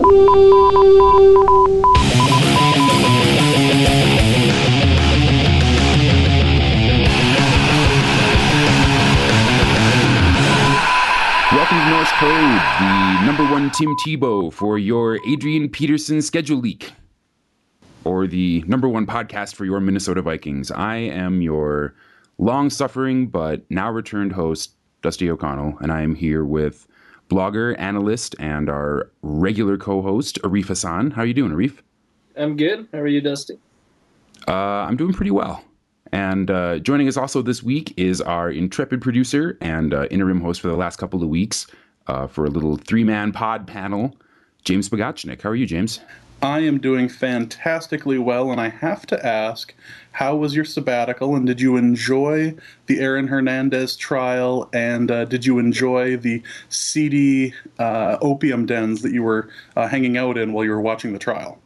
Welcome to Norse Code, the number one Tim Tebow for your Adrian Peterson schedule leak, or the number one podcast for your Minnesota Vikings. I am your long-suffering but now returned host, Dusty O'Connell, and I am here with blogger, analyst, and our regular co-host, Arif Hassan. How are you doing, Arif? I'm good. How are you, Dusty? I'm doing pretty well. And joining us also this week is our intrepid producer and interim host for the last couple of weeks for a little three-man pod panel, James Bogachnik. How are you, James? I am doing fantastically well, and I have to ask, how was your sabbatical, and did you enjoy the Aaron Hernandez trial, and did you enjoy the seedy opium dens that you were hanging out in while you were watching the trial?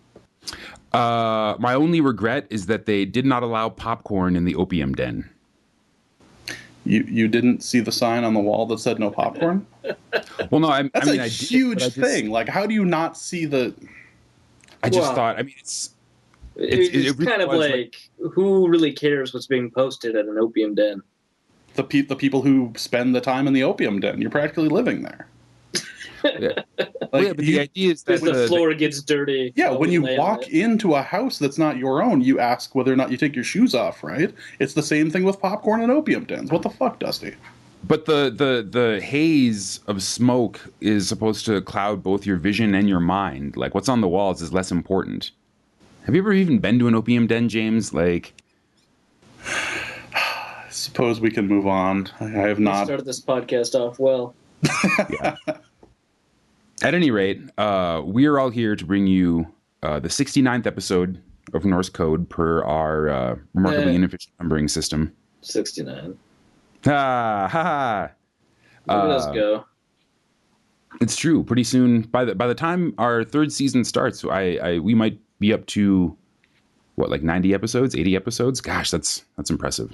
My only regret is that they did not allow popcorn in the opium den. You didn't see the sign on the wall that said no popcorn? Well, no, That's a huge thing. Like, how do you not see the... I just thought, I mean, it's kind of like, who really cares what's being posted at an opium den? The people who spend the time in the opium den. You're practically living there. Yeah. But the idea is that the floor gets dirty. Yeah, when you walk into a house that's not your own, you ask whether or not you take your shoes off, right? It's the same thing with popcorn and opium dens. What the fuck, Dusty? But the haze of smoke is supposed to cloud both your vision and your mind. Like, what's on the walls is less important. Have you ever even been to an opium den, James? Like, I suppose we can move on. I have not started this podcast off well. Yeah. At any rate, we are all here to bring you the 69th episode of Norse Code per our remarkably inefficient numbering system. 69. Ha ha ha! Where does go? It's true. Pretty soon, by the time our third season starts, we might be up to what, like 90 episodes, 80 episodes. Gosh, that's impressive.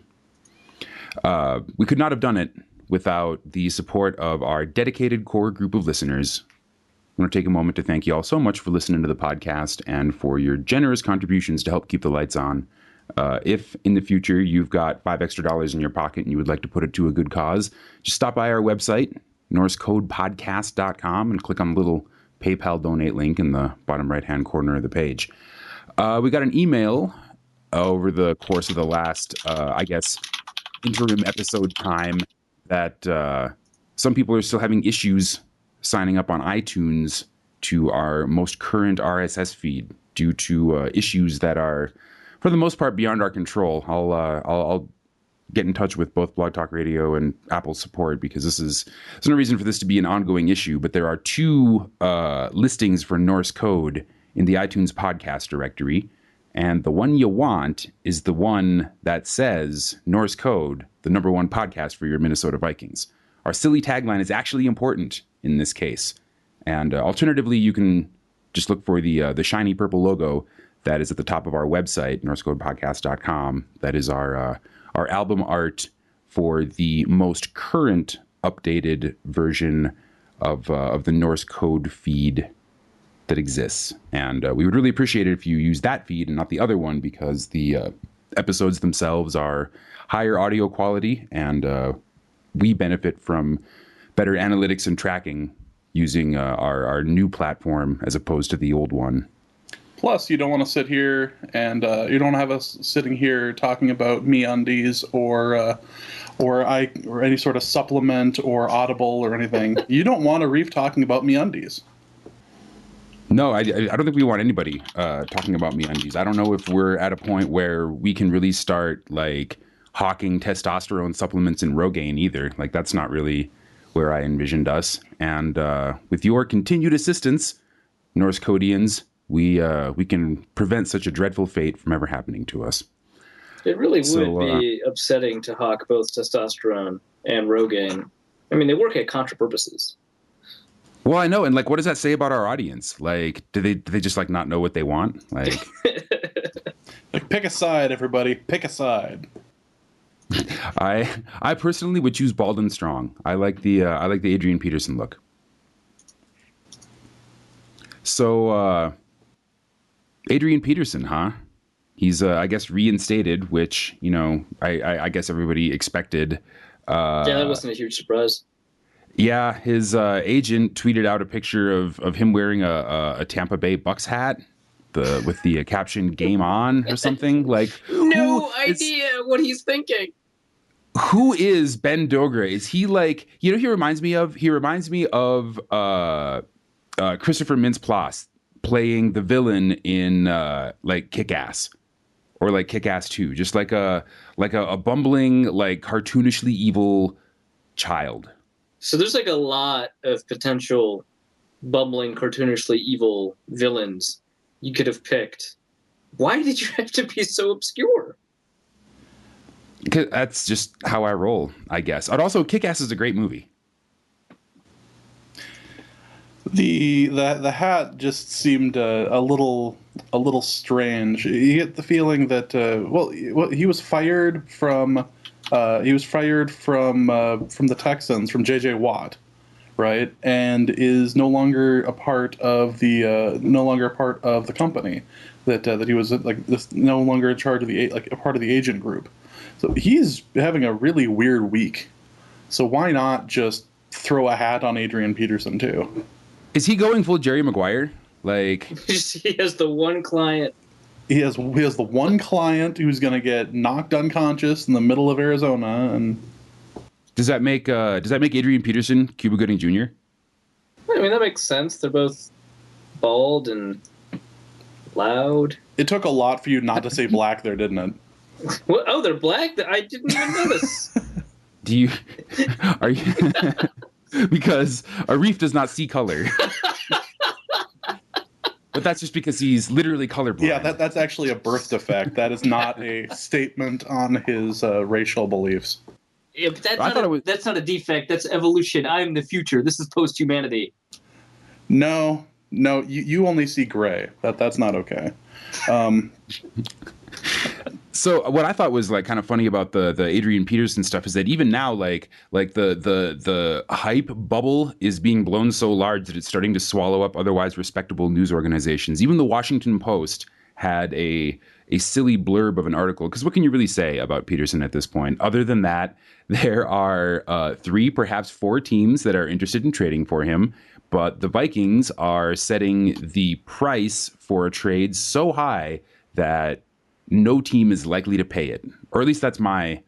We could not have done it without the support of our dedicated core group of listeners. I want to take a moment to thank you all so much for listening to the podcast and for your generous contributions to help keep the lights on. If in the future you've got $5 extra in your pocket and you would like to put it to a good cause, just stop by our website, norsecodepodcast.com, and click on the little PayPal donate link in the bottom right-hand corner of the page. We got an email over the course of the last, interim episode time that some people are still having issues signing up on iTunes to our most current RSS feed due to issues that are, for the most part, beyond our control. I'll get in touch with both Blog Talk Radio and Apple support because there's no reason for this to be an ongoing issue. But there are two listings for Norse Code in the iTunes podcast directory, and the one you want is the one that says Norse Code, the number one podcast for your Minnesota Vikings. Our silly tagline is actually important in this case, and alternatively, you can just look for the shiny purple logo that is at the top of our website, norsecodepodcast.com. That is our album art for the most current updated version of the Norse Code feed that exists. And we would really appreciate it if you use that feed and not the other one, because the episodes themselves are higher audio quality, and we benefit from better analytics and tracking using our new platform as opposed to the old one. Plus, you don't want to sit here and you don't have us sitting here talking about MeUndies or any sort of supplement or Audible or anything. You don't want a Reef talking about MeUndies. No, I don't think we want anybody talking about MeUndies. I don't know if we're at a point where we can really start like hawking testosterone supplements in Rogaine either. Like, that's not really where I envisioned us. And with your continued assistance, Norse Codians, we can prevent such a dreadful fate from ever happening to us. It really would be upsetting to hawk both testosterone and Rogaine. I mean, they work at contra purposes. Well, I know, and like, what does that say about our audience? Like, do they just like not know what they want? Like, like, pick a side, everybody. Pick a side. I personally would choose bald and strong. I like the Adrian Peterson look. So, Adrian Peterson, huh? He's, I guess, reinstated, which, I guess everybody expected. Yeah, that wasn't a huge surprise. Yeah, his agent tweeted out a picture of him wearing a Tampa Bay Bucks hat, with the caption "Game On" or something. Like, no idea what he's thinking. Who is Ben Dogra? Is he like, he reminds me of Christopher Mintz-Plasse playing the villain in like Kick-Ass or like Kick-Ass 2, just like a bumbling, like cartoonishly evil child. So there's like a lot of potential bumbling, cartoonishly evil villains you could have picked. Why did you have to be so obscure? Because that's just how I roll, I guess. And also, Kick-Ass is a great movie. The hat just seemed a little strange. You get the feeling that he was fired from the Texans, from J.J. Watt, right? And is no longer a part of the company. That he was like this, no longer in charge of a part of the agent group. So he's having a really weird week. So why not just throw a hat on Adrian Peterson too? Is he going full Jerry Maguire? Like, he has the one client. He has the one client who's going to get knocked unconscious in the middle of Arizona. And does that make Adrian Peterson Cuba Gooding Jr.? I mean, that makes sense. They're both bald and loud. It took a lot for you not to say black there, didn't it? What? Oh, they're black? I didn't even notice. Are you? Because Arif does not see color. But that's just because he's literally colorblind. Yeah, that's actually a birth defect. That is not a statement on his racial beliefs. Yeah, but that's not a defect. That's evolution. I am the future. This is post-humanity. No, you only see gray. That's not okay. So what I thought was like kind of funny about the Adrian Peterson stuff is that even now, like the hype bubble is being blown so large that it's starting to swallow up otherwise respectable news organizations. Even the Washington Post had a silly blurb of an article, because what can you really say about Peterson at this point? Other than that, there are 3, perhaps 4 teams that are interested in trading for him, but the Vikings are setting the price for a trade so high that no team is likely to pay it, or at least that's my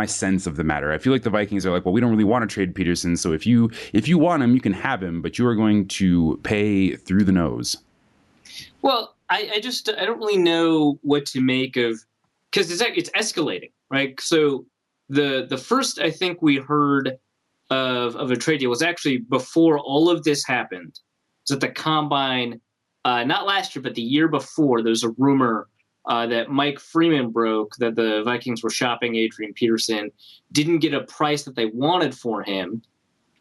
sense of the matter. I feel like the Vikings are like, well, we don't really want to trade Peterson, so if you want him, you can have him, but you are going to pay through the nose. Well, I don't really know what to make of, because it's escalating, right? So the first I think we heard of a trade deal was actually before all of this happened. It was at the Combine, not last year, but the year before. There's a rumor that Mike Freeman broke that the Vikings were shopping Adrian Peterson, didn't get a price that they wanted for him,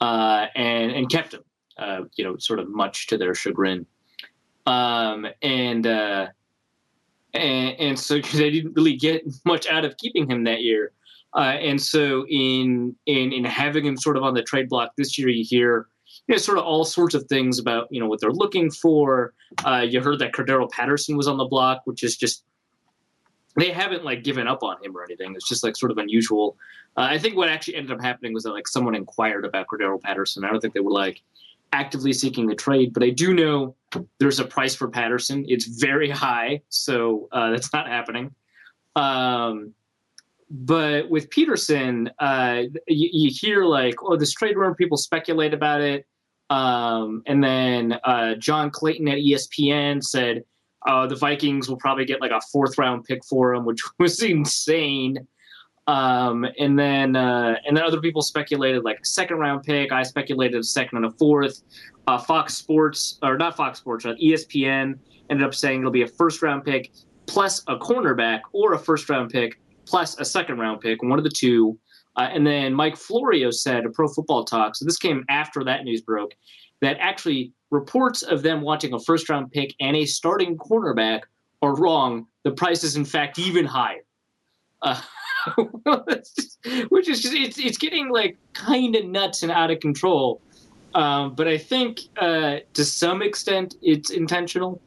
and kept him, sort of much to their chagrin. And so they didn't really get much out of keeping him that year. And so in having him sort of on the trade block this year, you hear sort of all sorts of things about what they're looking for. You heard that Cordero Patterson was on the block, which is just, they haven't like given up on him or anything. It's just like sort of unusual. I think what actually ended up happening was that like someone inquired about Cordero Patterson. I don't think they were like actively seeking a trade, but I do know there's a price for Patterson. It's very high, so that's not happening. But with Peterson, you hear like, oh, this trade rumor, people speculate about it. And then John Clayton at ESPN said the Vikings will probably get like a 4th round pick for him, which was insane. And then other people speculated like a 2nd round pick. I speculated a 2nd and a 4th. Fox Sports, or not Fox Sports, ESPN ended up saying it'll be a 1st round pick plus a cornerback, or a 1st round pick plus a 2nd round pick, one of the two. And then Mike Florio said at Pro Football Talk, so this came after that news broke, that actually reports of them wanting a 1st round pick and a starting cornerback are wrong. The price is in fact even higher. Which is just, it's getting like kind of nuts and out of control. But I think to some extent it's intentional,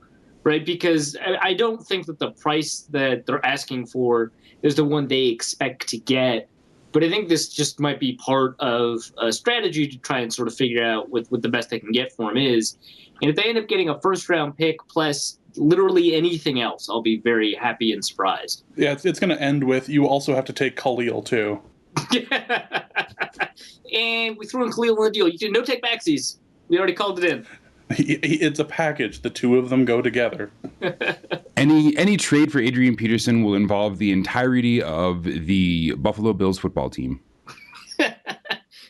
right? Because I don't think that the price that they're asking for is the one they expect to get. But I think this just might be part of a strategy to try and sort of figure out what the best they can get for him is. And if they end up getting a first round pick plus literally anything else, I'll be very happy and surprised. Yeah, it's going to end with you also have to take Khalil too. And we threw in Khalil in the deal. You did no take backsies. We already called it in. It's a package. The two of them go together. Any trade for Adrian Peterson will involve the entirety of the Buffalo Bills football team.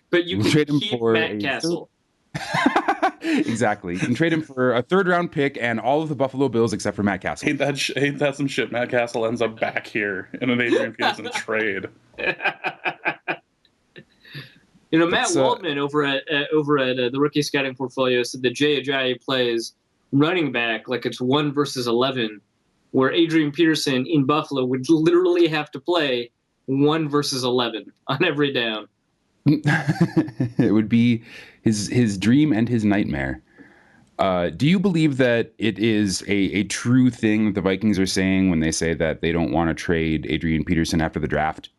But you can trade him keep for Matt Castle. Exactly. You can trade him for a third-round pick and all of the Buffalo Bills except for Matt Castle. Ain't that some shit? Matt Castle ends up back here in an Adrian Peterson trade. Matt Waldman over at the rookie scouting portfolio said that Jay Ajayi plays running back like it's 1 versus 11, where Adrian Peterson in Buffalo would literally have to play 1 versus 11 on every down. It would be his dream and his nightmare. Do you believe that it is a true thing that the Vikings are saying when they say that they don't want to trade Adrian Peterson after the draft?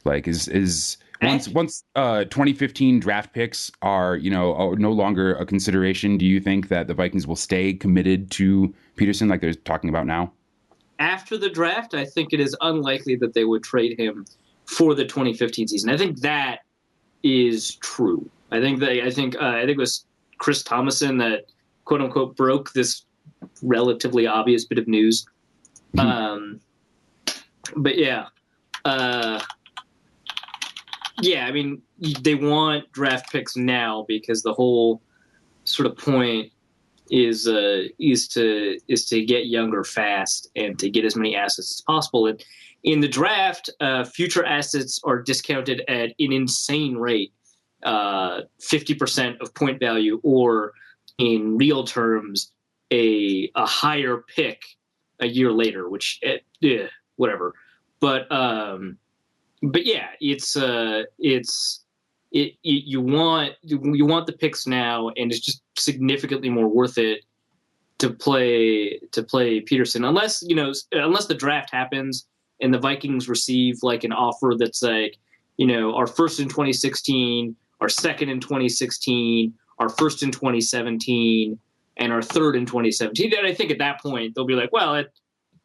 Like, once 2015 draft picks are no longer a consideration, do you think that the Vikings will stay committed to Peterson like they're talking about now? After the draft, I think it is unlikely that they would trade him for the 2015 season. I think that is true. I think it was Chris Thomason that quote unquote broke this relatively obvious bit of news. But yeah. Yeah, I mean, they want draft picks now because the whole sort of point is to get younger fast and to get as many assets as possible. And in the draft, future assets are discounted at an insane rate, 50% of point value, or in real terms, a higher pick a year later. Which, whatever. But yeah, you want the picks now, and it's just significantly more worth it to play Peterson, unless the draft happens and the Vikings receive like an offer that's like, our first in 2016, our second in 2016, our first in 2017, and our third in 2017. And I think at that point they'll be like, well,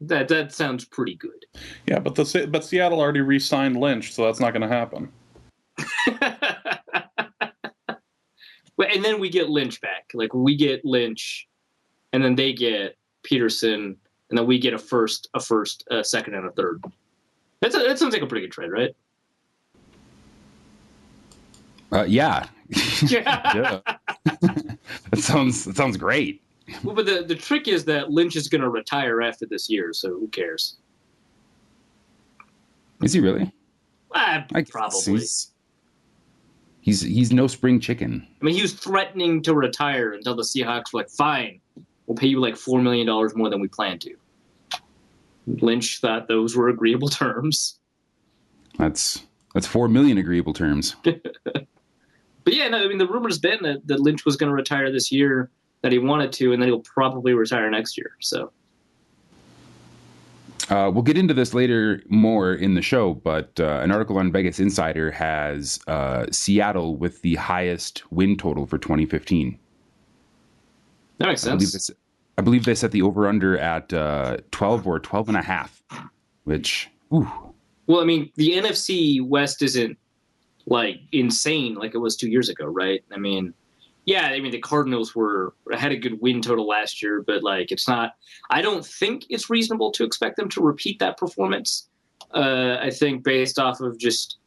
that sounds pretty good. Yeah, but Seattle already re-signed Lynch, so that's not going to happen. And then we get Lynch back. Like, we get Lynch, and then they get Peterson, and then we get a first, a second, and a third. That sounds like a pretty good trade, right? Yeah. Yeah. That sounds great. Well, but the trick is that Lynch is going to retire after this year, so who cares? Is he really? Probably. He's no spring chicken. I mean, he was threatening to retire until the Seahawks were like, fine, we'll pay you like $4 million more than we planned to. Lynch thought those were agreeable terms. That's $4 million agreeable terms. But yeah, no, I mean, the rumor's been that Lynch was going to retire this year, that he wanted to, and then he'll probably retire next year. So we'll get into this later more in the show, but an article on Vegas Insider has Seattle with the highest win total for 2015. That makes sense. I believe they set the over-under at 12 or 12.5, which, ooh. Well, I mean, the NFC West isn't like insane like it was 2 years ago, right? I mean, yeah, I mean, the Cardinals had a good win total last year, but like, it's not, I don't think it's reasonable to expect them to repeat that performance. I think based off of just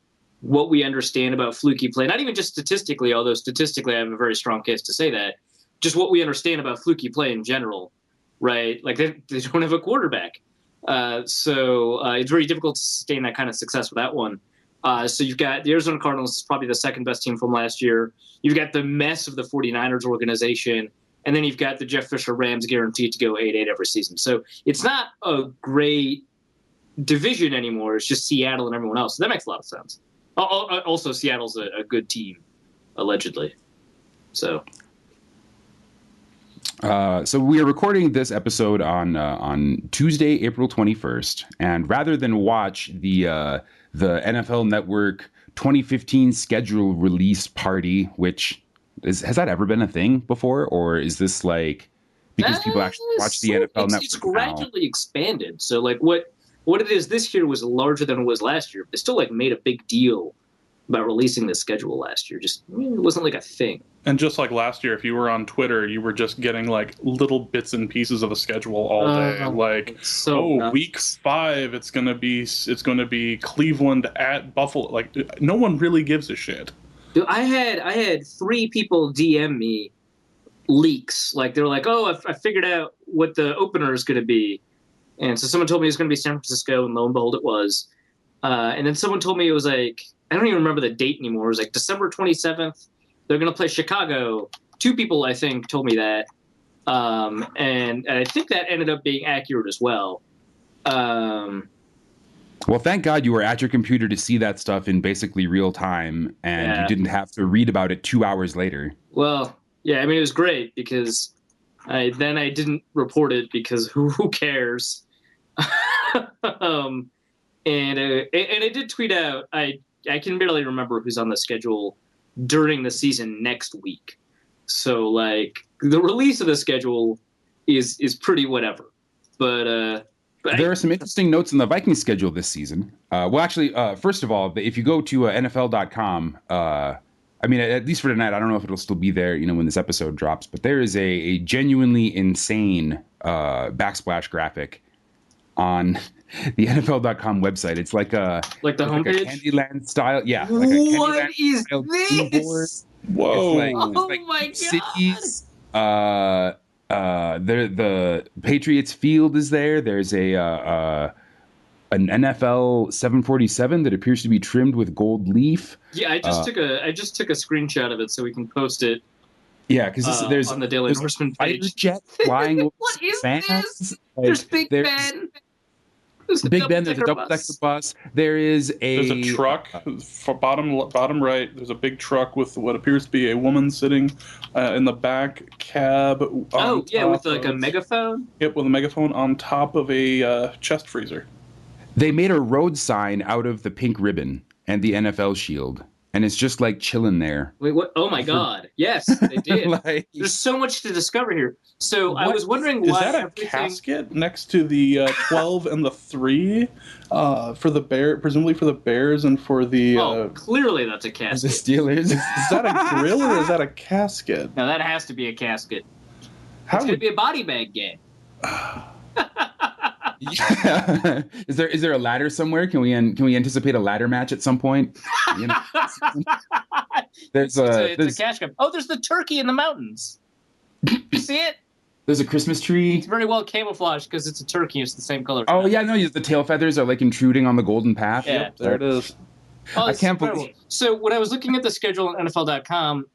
what we understand about fluky play, not even just statistically, although statistically I have a very strong case to say that, just what we understand about fluky play in general, right? Like, they don't have a quarterback. So it's very difficult to sustain that kind of success with that one. So you've got the Arizona Cardinals, is probably the second best team from last year. You've got the mess of the 49ers organization. And then you've got the Jeff Fisher Rams guaranteed to go 8-8 every season. So it's not a great division anymore. It's just Seattle and everyone else. So that makes a lot of sense. Also, Seattle's a good team, allegedly. So. So we are recording this episode on Tuesday, April 21st, and rather than watch the NFL Network 2015 schedule release party, which has that ever been a thing before, or is this like because people actually watch the NFL Network it's gradually now? expanded. So like what it is this year was larger than it was last year. They still like made a big deal about releasing the schedule last year. Just it wasn't like a thing. And just like last year, if you were on Twitter, you were just getting like little bits and pieces of a schedule all day. Like, nuts. week 5, it's gonna be Cleveland at Buffalo. Like, no one really gives a shit. Dude, I had 3 people DM me leaks. Like they're like, "Oh, I figured out what the opener is going to be," and so someone told me it was going to be San Francisco, and lo and behold, it was. And then someone told me it was like I don't even remember the date anymore. It was like December 27th. They're going to play Chicago. 2 people, I think, told me that. And I think that ended up being accurate as well. Well, thank God you were at your computer to see that stuff in basically real time, and you didn't have to read about it 2 hours later. Well, yeah, I mean, it was great because I didn't report it because who cares? And I did tweet out, I can barely remember who's on the schedule during the season next week. So like the release of the schedule is pretty whatever. But there are some interesting notes in the Vikings schedule this season. Well, actually, first of all, if you go to NFL.com, I mean, at least for tonight, I don't know if it'll still be there, when this episode drops, but there is a genuinely insane backsplash graphic on the NFL.com website. It's like the homepage? a Candyland style. Yeah. Like what is this? Whoa. My God. Cities. The Patriots field is there. There's an NFL 747 that appears to be trimmed with gold leaf. Yeah, I just took a screenshot of it so we can post it. Yeah, because there's on the Daily Horseman page. Fighter jet flying over what is fans. this? Like, there's Big Ben. There's a double-decker bus. There's a truck for bottom right. There's a big truck with what appears to be a woman sitting in the back cab. With like a megaphone. Yep, with a megaphone on top of a chest freezer. They made a road sign out of the pink ribbon and the NFL shield, and it's just like chilling there. Wait, what? Oh my God! Yes, they did. There's so much to discover here. So I was wondering why. Is that a casket next to the 12 and the 3 for the Bear? Presumably for the Bears and for the. Clearly that's a casket. The Steelers. Is that a grill or is that a casket? No, that has to be a casket. It's going to be a body bag game. Yeah. Is there a ladder somewhere? Can we anticipate a ladder match at some point? There's a cash grab. Oh, there's the turkey in the mountains. You see it? There's a Christmas tree. It's very well camouflaged because it's a turkey. It's the same color. Oh yeah, no, the tail feathers are like intruding on the golden path. Yeah, yep, there it is. Oh, I can't believe. So when I was looking at the schedule on NFL.com,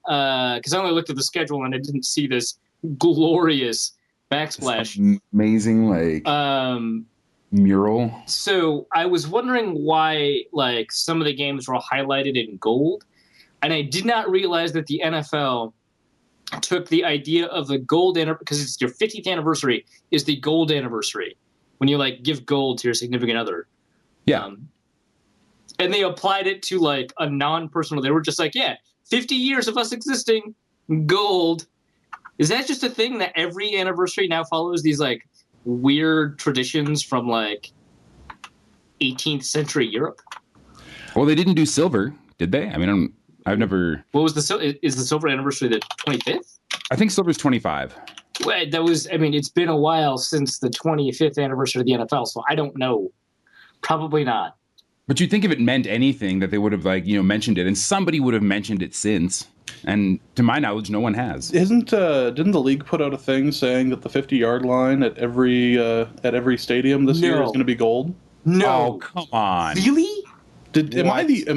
because I only looked at the schedule and I didn't see this glorious backsplash, amazing mural. So I was wondering why like some of the games were highlighted in gold, and I did not realize that the NFL took the idea of the gold because it's your 50th anniversary is the gold anniversary when you like give gold to your significant other. Yeah. And they applied it to like a non-personal. They were just like, 50 years of us existing, gold. Is that just a thing that every anniversary now follows these like weird traditions from like 18th century Europe? Well, they didn't do silver, did they? I mean, I've never. What was is the silver anniversary the 25th? I think silver's 25. Well, it's been a while since the 25th anniversary of the NFL, so I don't know. Probably not. But you'd think if it meant anything that they would have mentioned it, and somebody would have mentioned it since. And to my knowledge, no one has. Didn't the league put out a thing saying that the 50-yard line at every stadium this year is going to be gold? No, oh, come on. Really? Am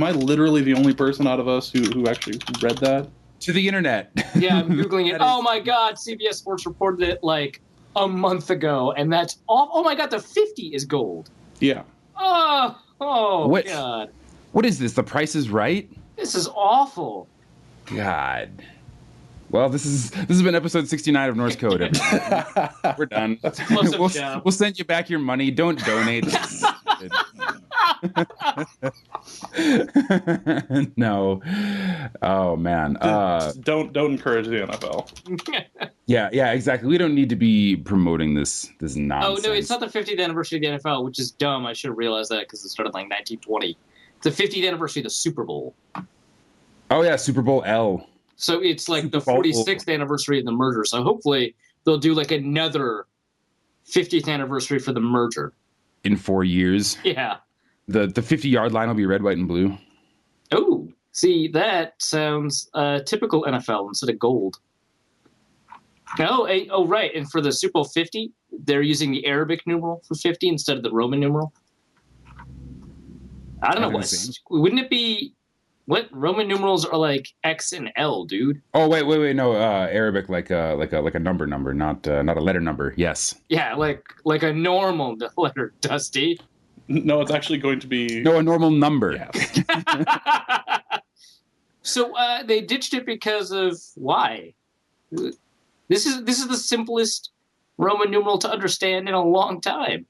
I literally the only person out of us who actually read that? To the internet. Yeah, I'm Googling it. Oh my God, CBS Sports reported it like a month ago, and that's oh my God, the 50 is gold. Yeah. Oh what, God. What is this? The Price is Right? This is awful. God. Well, this has been episode 69 of Norse Code. We're done. We'll send you back your money. Don't donate. No. Oh man. Don't encourage the NFL. Yeah, exactly. We don't need to be promoting this nonsense. Oh no, it's not the 50th anniversary of the NFL, which is dumb. I should have realized that because it started like 1920. It's the 50th anniversary of the Super Bowl. Oh yeah, Super Bowl L. So it's like the 46th anniversary of the merger. So hopefully they'll do like another 50th anniversary for the merger in 4 years. Yeah. The 50-yard line will be red, white, and blue. Oh, see, that sounds typical NFL instead of gold. Oh, right. And for the Super Bowl 50, they're using the Arabic numeral for 50 instead of the Roman numeral. I don't know. Wouldn't it be... What Roman numerals are like X and L, dude? Oh wait, no, Arabic like a number, not a letter number. Yes. Yeah, like a normal letter, Dusty. No, it's actually going to be a normal number. Yes. So they ditched it because of why? This is the simplest Roman numeral to understand in a long time.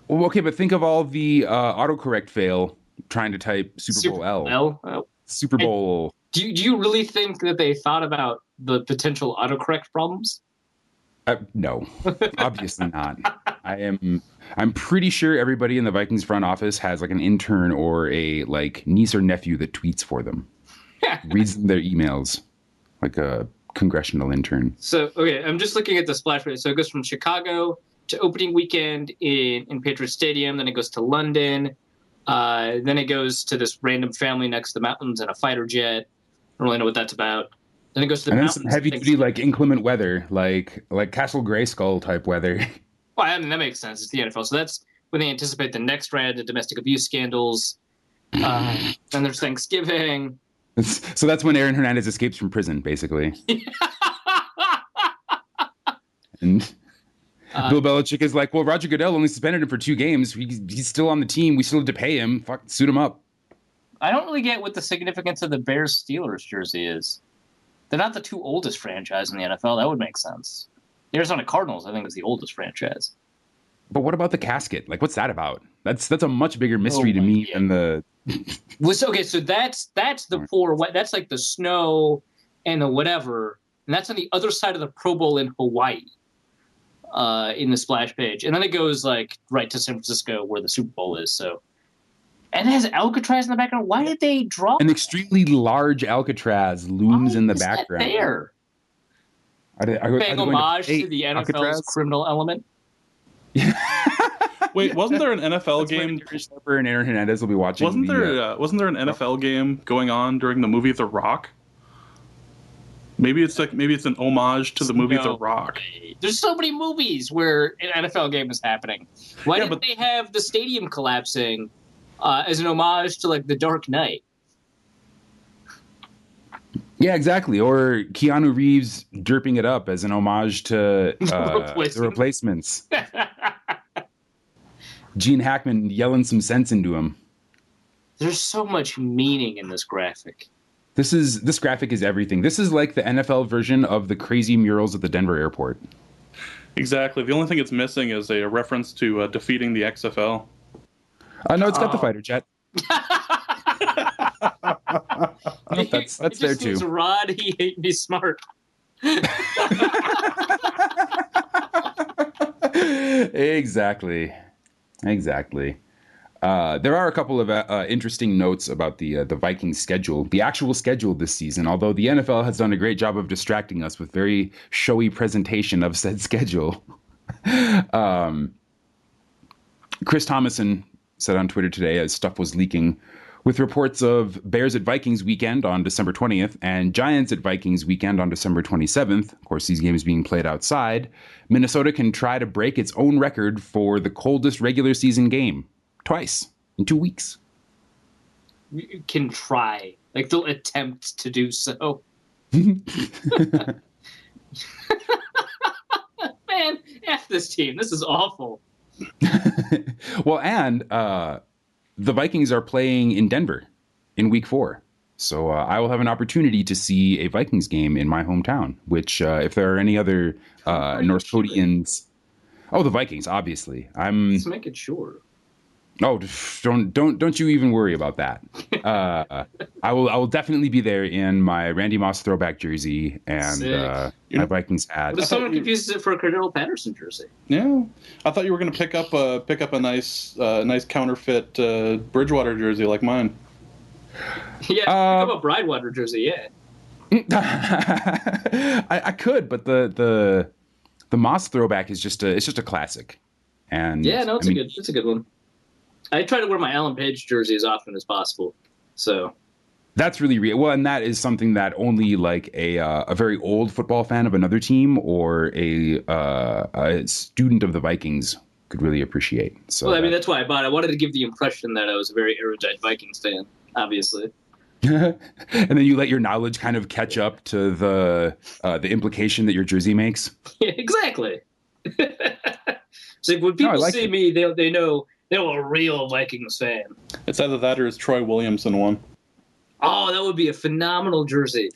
Well, okay, but think of all the autocorrect fail trying to type Super Bowl L. Super Bowl. Do you really think that they thought about the potential autocorrect problems? No, obviously not. I'm pretty sure everybody in the Vikings front office has like an intern or a like niece or nephew that tweets for them, reads them their emails, like a congressional intern. So okay, I'm just looking at the splash page. So it goes from Chicago to opening weekend in Patriot Stadium. Then it goes to London. Then it goes to this random family next to the mountains in a fighter jet. I don't really know what that's about. Then it goes to the mountains. And then some heavy duty, like inclement weather, like Castle Grayskull type weather. Well, I mean, that makes sense. It's the NFL. So that's when they anticipate the next round of domestic abuse scandals. Then there's Thanksgiving. So that's when Aaron Hernandez escapes from prison, basically. And Bill Belichick is like, well, Roger Goodell only suspended him for 2 games. He's still on the team. We still have to pay him. Fuck, suit him up. I don't really get what the significance of the Bears-Steelers jersey is. They're not the 2 oldest franchise in the NFL. That would make sense. The Arizona Cardinals, I think, is the oldest franchise. But what about the casket? Like, what's that about? That's a much bigger mystery to me than the... Okay, so that's the 4 white. That's like the snow and the whatever. And that's on the other side of the Pro Bowl in Hawaii. In the splash page, and then it goes like right to San Francisco where the Super Bowl is. So, and it has Alcatraz in the background. Why did they draw an extremely large Alcatraz looms in the background? There, paying homage to the NFL's Alcatraz? Criminal element. Wait, wasn't there an NFL game? Chris Harper and Aaron Hernandez will be watching. Wasn't there an NFL game going on during the movie The Rock? Maybe it's an homage to the movie The Rock. There's so many movies where an NFL game is happening. Why didn't they have the stadium collapsing as an homage to like The Dark Knight? Yeah, exactly. Or Keanu Reeves derping it up as an homage to The Replacements. Gene Hackman yelling some sense into him. There's so much meaning in this graphic. This graphic is everything. This is like the NFL version of the crazy murals at the Denver airport. Exactly. The only thing it's missing is a reference to defeating the XFL. No, it's got the fighter jet. That's there too. Rod, he hate me smart. Exactly. There are a couple of interesting notes about the Vikings schedule, the actual schedule this season, although the NFL has done a great job of distracting us with very showy presentation of said schedule. Chris Thomason said on Twitter today, as stuff was leaking, with reports of Bears at Vikings weekend on December 20th and Giants at Vikings weekend on December 27th, of course, these games being played outside, Minnesota can try to break its own record for the coldest regular season game. Twice in 2 weeks. You can try. Like, they'll attempt to do so. Man, F this team. This is awful. Well, and the Vikings are playing in Denver in week 4. So I will have an opportunity to see a Vikings game in my hometown, which if there are any other North Koreans... Oh, the Vikings, obviously. Let's make it sure. Oh, don't you even worry about that. I will definitely be there in my Randy Moss throwback jersey and my Vikings hat. What if someone confuses it for a Cordell Patterson jersey? Yeah, I thought you were going to pick up a nice counterfeit Bridgewater jersey like mine. Yeah, pick up a Bridgewater jersey. Yeah, I could, but the Moss throwback is just a classic. And yeah, no, it's a good one. I try to wear my Alan Page jersey as often as possible. So that's really real. Well, and that is something that only like a very old football fan of another team or a student of the Vikings could really appreciate. So, well, I mean, that's why I bought it. I wanted to give the impression that I was a very erudite Vikings fan, obviously. And then you let your knowledge kind of catch up to the implication that your jersey makes. Yeah, exactly. It's like when people see me, they know a real Vikings fan. It's either that or it's Troy Williamson one. Oh, that would be a phenomenal jersey.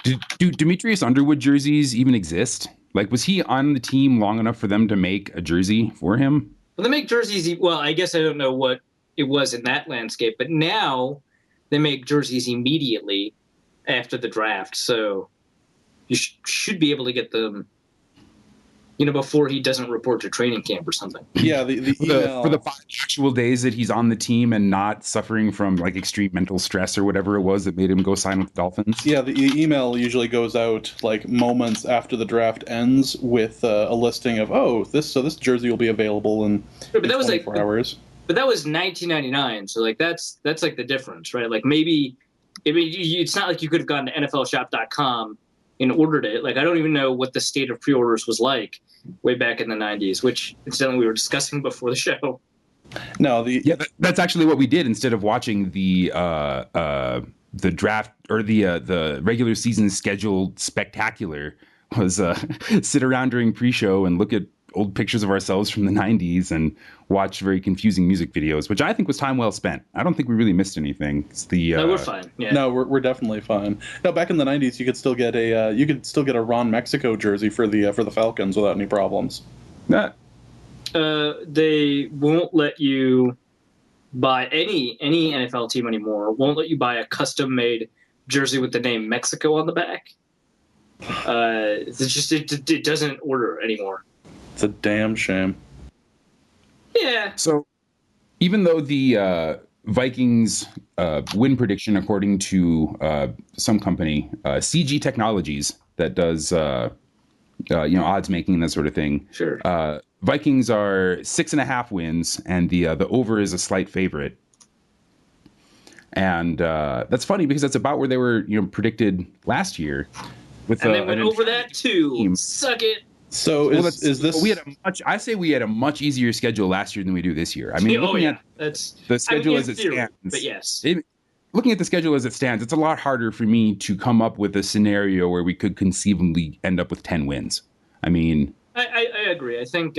Do Demetrius Underwood jerseys even exist? Like, was he on the team long enough for them to make a jersey for him? Well, they make jerseys. Well, I guess I don't know what it was in that landscape, but now they make jerseys immediately after the draft. So you should be able to get them, before he doesn't report to training camp or something. Yeah, the email... for the 5 actual days that he's on the team and not suffering from like extreme mental stress or whatever it was that made him go sign with the Dolphins. Yeah, the email usually goes out like moments after the draft ends with a listing of this jersey will be available in 24 hours. But that was 1999, so like that's like the difference, right? Like maybe it's not like you could have gone to NFLshop.com and ordered it. Like I don't even know what the state of pre-orders was like way back in the 90s, which incidentally we were discussing before the show. No, that's actually what we did instead of watching the draft or the regular season scheduled spectacular was sit around during pre-show and look at old pictures of ourselves from the 90s and watch very confusing music videos, which I think was time well spent. I don't think we really missed anything. It's no, we're fine. Yeah. No, we're definitely fine. No, back in the 90s, you could still get a Ron Mexico jersey for the Falcons without any problems. They won't let you buy any NFL team anymore. Won't let you buy a custom-made jersey with the name Mexico on the back. It doesn't order anymore. It's a damn shame. Yeah. So even though the Vikings win prediction, according to some company, CG Technologies, that does odds making and that sort of thing. Sure. Vikings are 6.5 wins, and the over is a slight favorite. And that's funny because that's about where they were predicted last year. And they went over that too. Team. Suck it. So is this? I say we had a much easier schedule last year than we do this year. I mean, looking at the schedule as it stands, but yes, looking at the schedule as it stands, it's a lot harder for me to come up with a scenario where we could conceivably end up with 10 wins. I mean, I agree. I think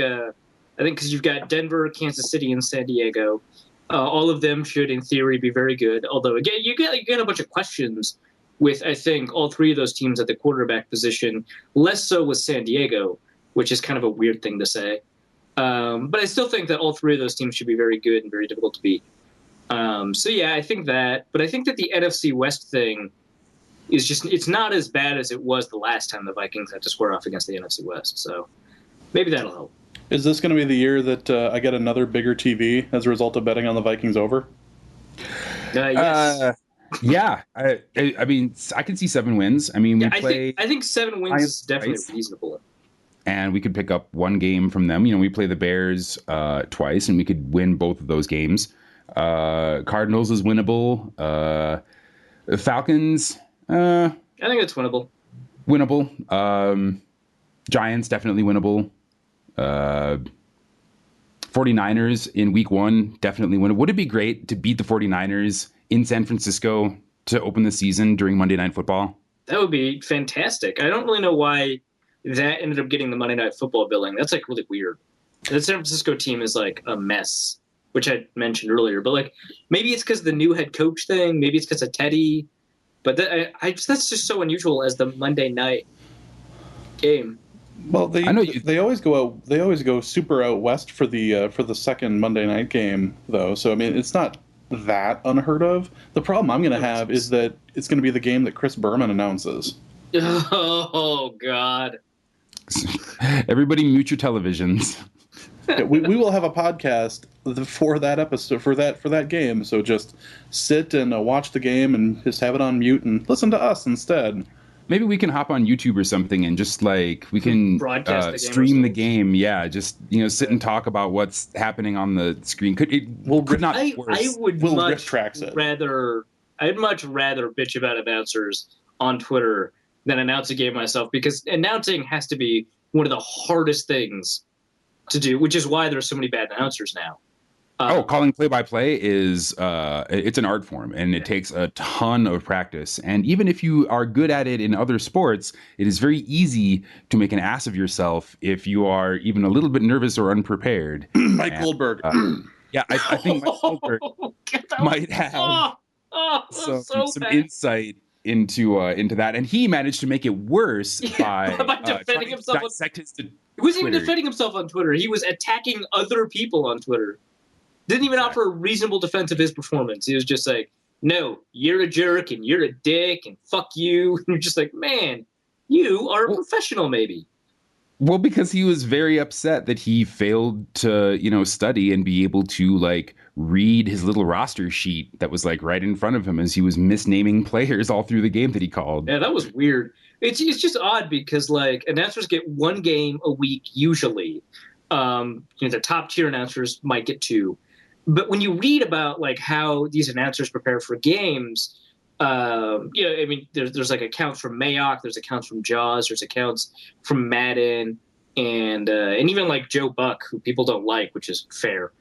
because you've got Denver, Kansas City, and San Diego, all of them should, in theory, be very good. Although again, you get a bunch of questions with, I think, all three of those teams at the quarterback position, less so with San Diego, which is kind of a weird thing to say. But I still think that all three of those teams should be very good and very difficult to beat. So yeah, I think that. But I think that the NFC West thing is it's not as bad as it was the last time the Vikings had to square off against the NFC West. So maybe that'll help. Is this going to be the year that I get another bigger TV as a result of betting on the Vikings over? Yes. Yeah, I mean, I can see 7 wins. I mean, I think 7 wins is definitely reasonable. And we could pick up one game from them. We play the Bears twice, and we could win both of those games. Cardinals is winnable. Falcons, I think it's winnable. Winnable. Giants, definitely winnable. 49ers in week 1, definitely winnable. Would it be great to beat the 49ers in San Francisco to open the season during Monday Night Football? That would be fantastic. I don't really know why that ended up getting the Monday Night Football billing. That's like really weird. The San Francisco team is like a mess. which I mentioned earlier. But like, maybe it's because the new head coach thing. Maybe it's because of Teddy. But that's just so unusual as the Monday night game. Well, I know they always go out. They always go super out west for the second Monday night game, though. So I mean, it's not that unheard of. The problem I'm going to have is that it's going to be the game that Chris Berman announces. Oh God! Everybody mute your televisions. Yeah, we will have a podcast for that episode for that game. So just sit and watch the game and just have it on mute and listen to us instead. Maybe we can hop on YouTube or something and just like we can broadcast the game stream the ourselves. game. Yeah, just sit and talk about what's happening on the screen. Could not be worse. I would We'll much riff tracks it. I'd much rather bitch about announcers on Twitter than announce a game myself, because announcing has to be one of the hardest things to do, which is why there's so many bad announcers now. Calling play-by-play is it's an art form, and it takes a ton of practice. And even if you are good at it in other sports, it is very easy to make an ass of yourself if you are even a little bit nervous or unprepared. Mike Goldberg. Yeah, I think Mike Goldberg might have some insight into that, and he managed to make it worse by defending himself. He wasn't even defending himself on Twitter. He was attacking other people on Twitter. Didn't even offer a reasonable defense of his performance. He was just like, no, you're a jerk and you're a dick and fuck you. And you're just like, man, you are a professional maybe. Well, because he was very upset that he failed to, study and be able to like read his little roster sheet that was like right in front of him as he was misnaming players all through the game that he called. Yeah, that was weird. It's just odd because like announcers get one game a week usually. The top tier announcers might get two. But when you read about like how these announcers prepare for games, there's like accounts from Mayock, there's accounts from Jaws, there's accounts from Madden, and even like Joe Buck, who people don't like, which is fair.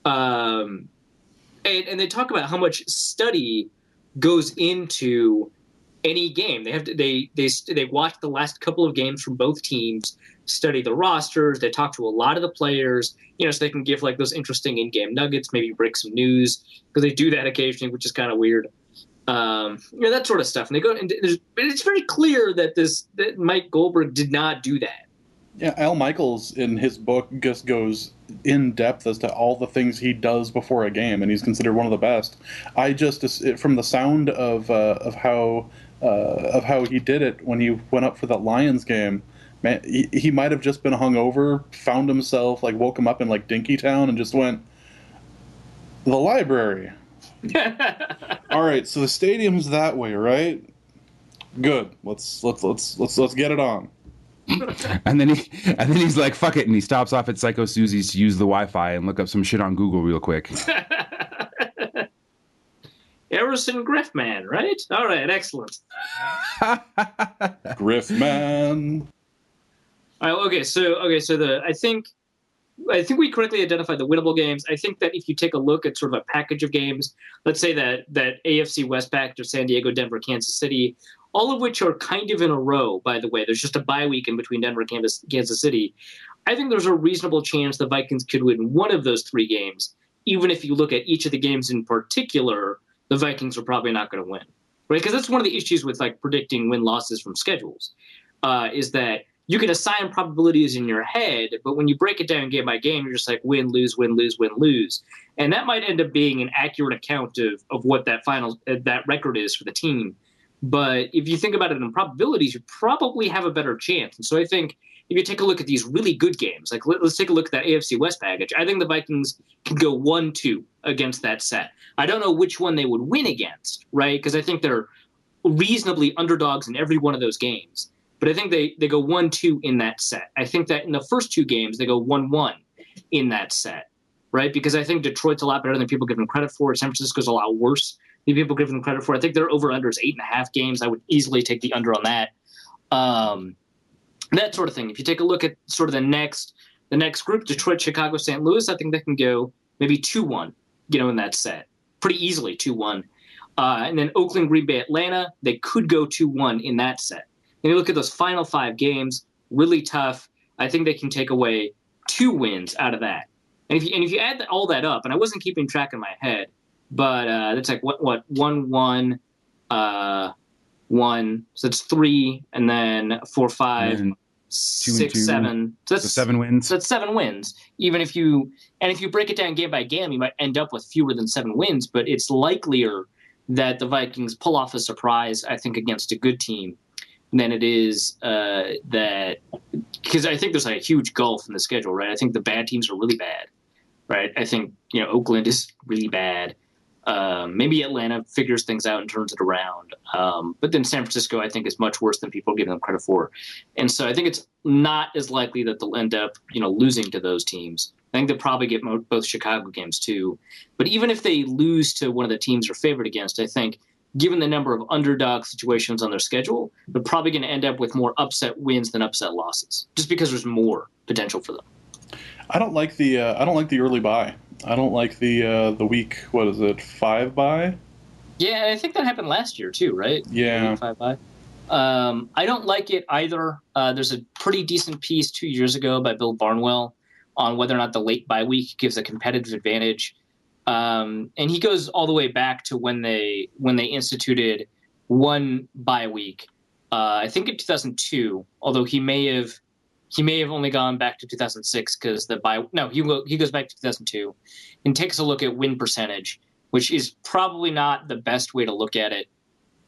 And they talk about how much study goes into any game. They watch the last couple of games from both teams, study the rosters. They talk to a lot of the players, so they can give like those interesting in-game nuggets, maybe break some news, because they do that occasionally, which is kind of weird. That sort of stuff. And they go, and it's very clear that Mike Goldberg did not do that. Yeah, Al Michaels in his book just goes in depth as to all the things he does before a game, and he's considered one of the best. I just, from the sound of how he did it when he went up for that Lions game, man, he might have just been hungover, found himself, like woke him up in like Dinkytown, and just went, the library. All right, so the stadium's that way, right? Good. Let's get it on. And then he's like, fuck it, and he stops off at Psycho Susie's to use the Wi-Fi and look up some shit on Google real quick. Harrison Griffman, right? All right, excellent. Griffman. All right, okay, so I think we correctly identified the winnable games. I think that if you take a look at sort of a package of games, let's say that AFC West package of San Diego, Denver, Kansas City, all of which are kind of in a row, by the way. There's just a bye week in between Denver and Kansas City. I think there's a reasonable chance the Vikings could win one of those three games. Even if you look at each of the games in particular, the Vikings are probably not going to win, right? Because that's one of the issues with like predicting win-losses from schedules, is that you can assign probabilities in your head, but when you break it down game by game, you're just like win, lose, win, lose, win, lose. And that might end up being an accurate account of what that record is for the team. But if you think about it in probabilities, you probably have a better chance. And so I think if you take a look at these really good games, like let's take a look at that AFC West package, I think the Vikings can go 1-2 against that set. I don't know which one they would win against, right? Because I think they're reasonably underdogs in every one of those games. But I think they go 1-2 in that set. I think that in the first two games, they go 1-1 in that set, right? Because I think Detroit's a lot better than people give them credit for. San Francisco's a lot worse than people give them credit for. I think their over-under is 8.5 games. I would easily take the under on that. That sort of thing. If you take a look at sort of the next group, Detroit, Chicago, St. Louis, I think they can go maybe 2-1, in that set. Pretty easily 2-1. And then Oakland, Green Bay, Atlanta, they could go 2-1 in that set. And you look at those final 5 games, really tough. I think they can take away 2 wins out of that. if you add all that up, and I wasn't keeping track in my head, but it's like what 1-1, 1. So it's 3, and then 4, 5, And 6, 7. So that's 7 wins. So that's 7 wins. Even if you break it down game by game, you might end up with fewer than 7 wins. But it's likelier that the Vikings pull off a surprise, I think, against a good team, than it is that, because I think there's like a huge gulf in the schedule, right? I think the bad teams are really bad, right? I think Oakland is really bad. Maybe Atlanta figures things out and turns it around. But then San Francisco, I think, is much worse than people give them credit for. And so I think it's not as likely that they'll end up, losing to those teams. I think they'll probably get both Chicago games too. But even if they lose to one of the teams they're favored against, I think, given the number of underdog situations on their schedule, they're probably going to end up with more upset wins than upset losses, just because there's more potential for them. I don't like the early bye. I don't like the week, what is it, 5 bye? Yeah, I think that happened last year too, right? Yeah. Week 5 bye. I don't like it either. There's a pretty decent piece 2 years ago by Bill Barnwell on whether or not the late bye week gives a competitive advantage. And he goes all the way back to when they instituted one bye week. I think in 2002, although he may have only gone back to 2006 because he goes back to 2002 and takes a look at win percentage, which is probably not the best way to look at it.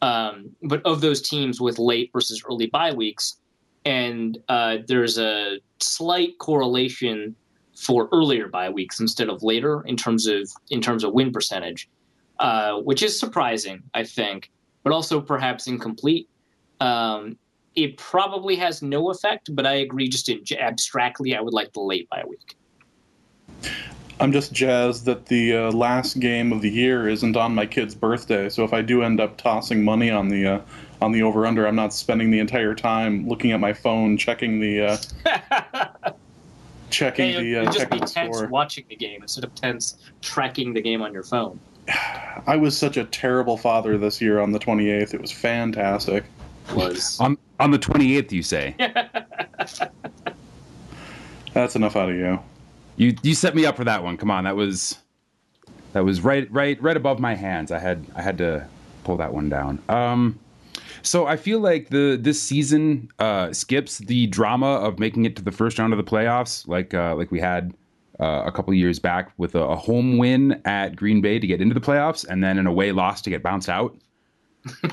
But of those teams with late versus early bye weeks, and there's a slight correlation for earlier bye weeks instead of later in terms of win percentage, which is surprising, I think, but also perhaps incomplete. It probably has no effect, but I agree just abstractly, I would like the late bye week. I'm just jazzed that the last game of the year isn't on my kid's birthday, so if I do end up tossing money on the over-under, I'm not spending the entire time looking at my phone, checking the You'd just be tense score. watching the game instead of tense tracking the game on your phone. I was such a terrible father this year on the 28th. It was fantastic. On the 28th, you say? That's enough out of you. You set me up for that one. Come on, that was right above my hands. I had to pull that one down. So I feel like this season skips the drama of making it to the first round of the playoffs, like we had a couple of years back with a home win at Green Bay to get into the playoffs, and then an away loss to get bounced out.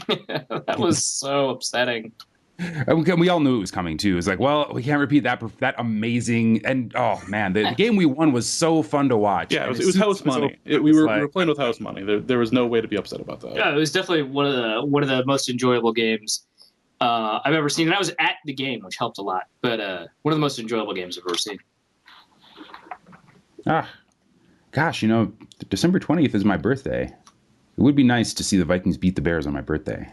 That was so upsetting. And we all knew it was coming too. It was like, well, we can't repeat that amazing. And oh man, the game we won was so fun to watch. Yeah, it was house money. We were playing with house money. There was no way to be upset about that. Yeah, it was definitely one of the most enjoyable games I've ever seen. And I was at the game, which helped a lot. But one of the most enjoyable games I've ever seen. Gosh, December 20th is my birthday. It would be nice to see the Vikings beat the Bears on my birthday.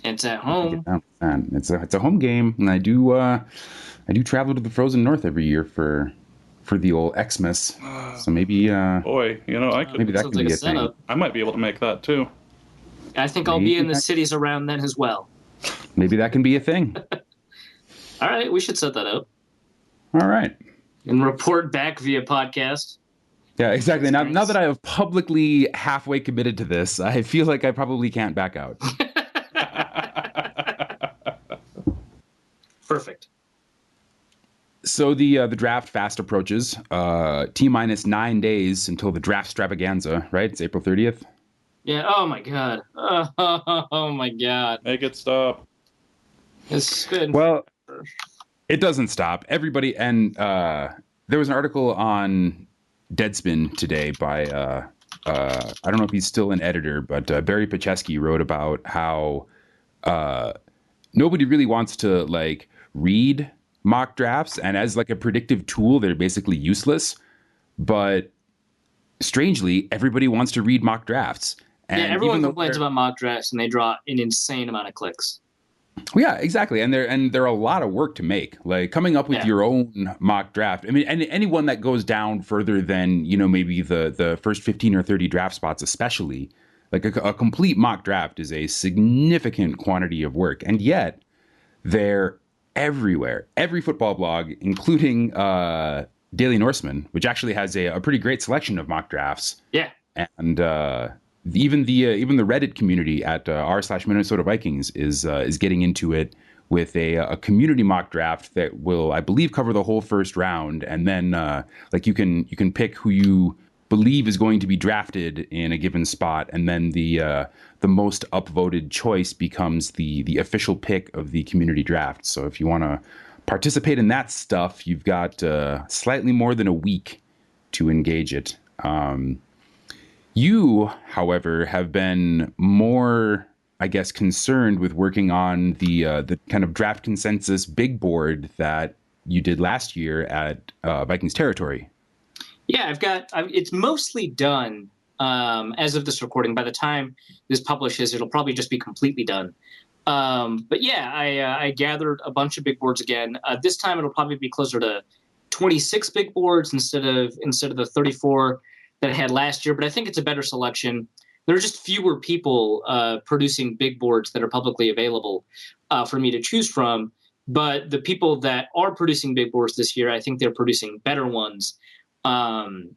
It's at home. It's a home game, and I do travel to the frozen north every year for the old Xmas. So maybe boy, maybe that could be a thing. I might be able to make that too. I think I'll be in the cities around then as well. Maybe that can be a thing. All right, we should set that up. All right. And report back via podcast. Yeah, exactly. Now that I have publicly halfway committed to this, I feel like I probably can't back out. Perfect. So the draft fast approaches. T-minus 9 days until the draft stravaganza, right? It's April 30th. Yeah. Oh my God. Oh my God. Make it stop. It's good. Well, it doesn't stop. Everybody, and there was an article on Deadspin today by I don't know if he's still an editor, but Barry Pacheski wrote about how nobody really wants to read mock drafts, and as a predictive tool, they're basically useless. But strangely, everybody wants to read mock drafts. And yeah, everyone complains about mock drafts, and they draw an insane amount of clicks. Well, yeah, exactly, and they're a lot of work to make. Coming up with your own mock draft. I mean, and anyone that goes down further than maybe the first 15 or 30 draft spots, especially a complete mock draft is a significant quantity of work, and yet they're everywhere. Every football blog, including Daily Norseman, which actually has a pretty great selection of mock drafts. Yeah. And even the Reddit community at r/Minnesota Vikings is getting into it with a community mock draft that will, I believe, cover the whole first round, and then like you can pick who you believe is going to be drafted in a given spot, and then the most upvoted choice becomes the official pick of the community draft. So if you want to participate in that stuff, you've got slightly more than a week to engage it. You, however, have been more, I guess, concerned with working on the kind of draft consensus big board that you did last year at Vikings Territory. Yeah, it's mostly done as of this recording. By the time this publishes, it'll probably just be completely done. But yeah, I gathered a bunch of big boards again. This time it'll probably be closer to 26 big boards instead of the 34 that I had last year. But I think it's a better selection. There are just fewer people producing big boards that are publicly available for me to choose from. But the people that are producing big boards this year, I think they're producing better ones. And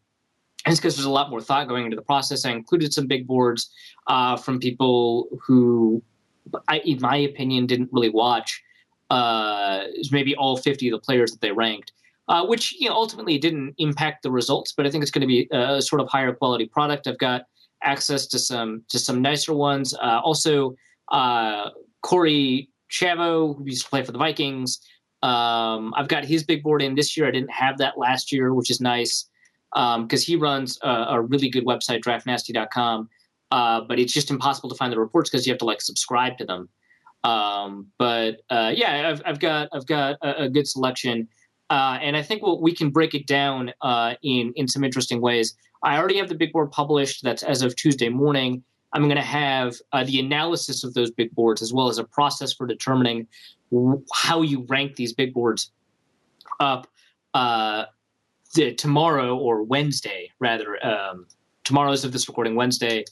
it's because there's a lot more thought going into the process. I included some big boards from people who, in my opinion, didn't really watch maybe all 50 of the players that they ranked, which ultimately didn't impact the results. But I think it's going to be a sort of higher quality product. I've got access to some nicer ones. Also, Corey Chavo, who used to play for the Vikings. I've got his big board in this year. I didn't have that last year, which is nice because he runs a really good website, draftnasty.com. But it's just impossible to find the reports because you have to subscribe to them. But I've got a good selection. And I think we can break it down in some interesting ways. I already have the big board published. That's as of Tuesday morning. I'm going to have the analysis of those big boards as well as a process for determining how you rank these big boards up tomorrow or Wednesday, rather. Tomorrow is of this recording, Wednesday,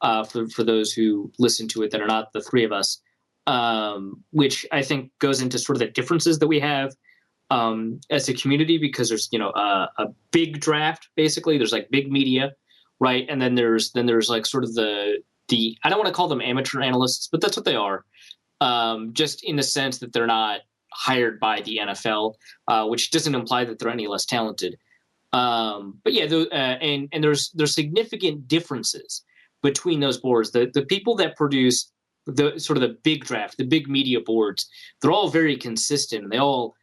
for those who listen to it that are not the three of us, which I think goes into sort of the differences that we have as a community, because there's a big draft, basically. There's big media, right? And then there's sort of the I don't want to call them amateur analysts, but that's what they are. Just in the sense that they're not hired by the NFL, which doesn't imply that they're any less talented. But yeah, and there's significant differences between those boards. The people that produce the sort of the big draft, the big media boards, they're all very consistent. They all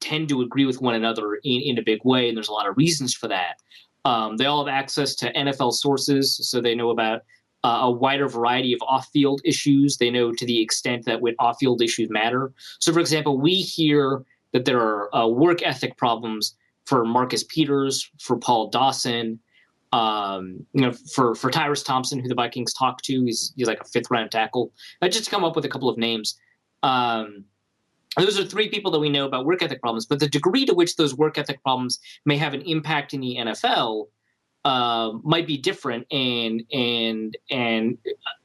tend to agree with one another in a big way, and there's a lot of reasons for that. They all have access to NFL sources, so they know about a wider variety of off-field issues. They know to the extent that when off-field issues matter. So, for example, we hear that there are work ethic problems for Marcus Peters, for Paul Dawson, for Tyrus Thompson, who the Vikings talked to. He's like a fifth-round tackle. I just come up with a couple of names. Those are three people that we know about work ethic problems, but the degree to which those work ethic problems may have an impact in the NFL might be different, and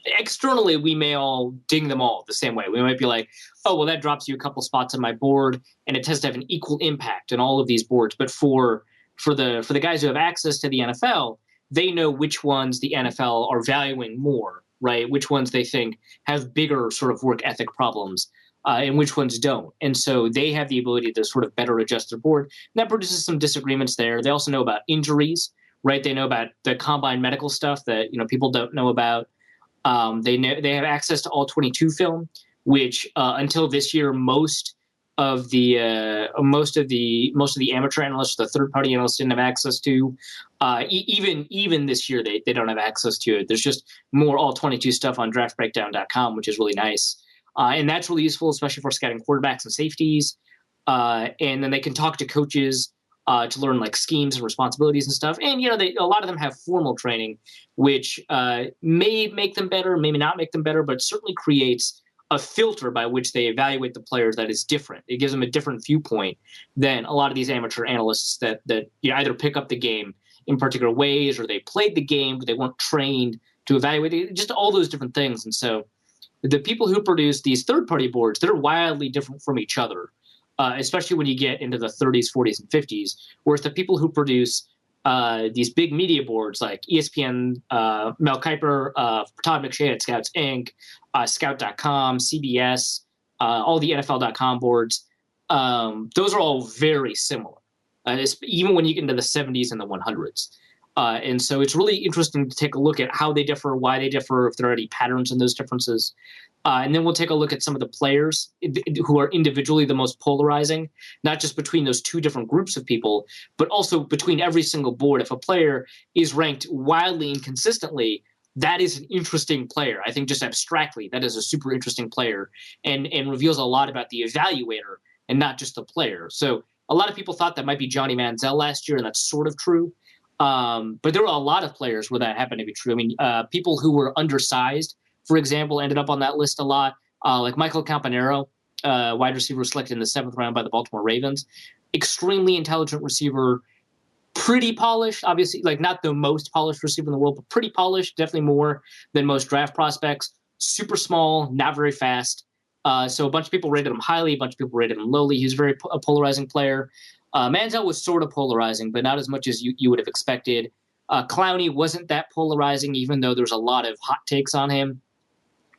externally we may all ding them all the same way. We might be like, oh, well, that drops you a couple spots on my board, and it tends to have an equal impact on all of these boards. But for the guys who have access to the NFL, they know which ones the NFL are valuing more, right? Which ones they think have bigger sort of work ethic problems. And which ones don't. And so they have the ability to sort of better adjust their board. And that produces some disagreements there. They also know about injuries, right? They know about the combine medical stuff that people don't know about. They have access to all 22 film, which until this year, most of the amateur analysts, the third party analysts, didn't have access to. Even this year, they don't have access to it. There's just more all 22 stuff on draftbreakdown.com, which is really nice. And that's really useful, especially for scouting quarterbacks and safeties. And then they can talk to coaches to learn schemes and responsibilities and stuff. And, a lot of them have formal training, which may make them better, maybe not make them better, but certainly creates a filter by which they evaluate the players that is different. It gives them a different viewpoint than a lot of these amateur analysts that either pick up the game in particular ways, or they played the game, but they weren't trained to evaluate it, just all those different things. And so the people who produce these third-party boards, they're wildly different from each other. especially when you get into the 30s, 40s, and 50s, whereas the people who produce these big media boards like ESPN, Mel Kiper, Todd McShay at Scouts Inc., Scout.com, CBS, all the NFL.com boards, those are all very similar, even when you get into the 70s and the 100s. And so it's really interesting to take a look at how they differ, why they differ, if there are any patterns in those differences. And then we'll take a look at some of the players who are individually the most polarizing, not just between those two different groups of people, but also between every single board. If a player is ranked wildly and consistently, that is an interesting player. I think just abstractly, that is a super interesting player and reveals a lot about the evaluator and not just the player. So a lot of people thought that might be Johnny Manziel last year, and that's sort of true. But there were a lot of players where that happened to be true. I mean, people who were undersized, for example, ended up on that list a lot, like Michael Campanaro, wide receiver selected in the 7th round by the Baltimore Ravens. Extremely intelligent receiver, pretty polished, obviously, like not the most polished receiver in the world, but pretty polished, definitely more than most draft prospects. Super small, not very fast. So a bunch of people rated him highly, a bunch of people rated him lowly. He was a very polarizing player. Manziel was sort of polarizing, but not as much as you would have expected. Clowney wasn't that polarizing, even though there's a lot of hot takes on him.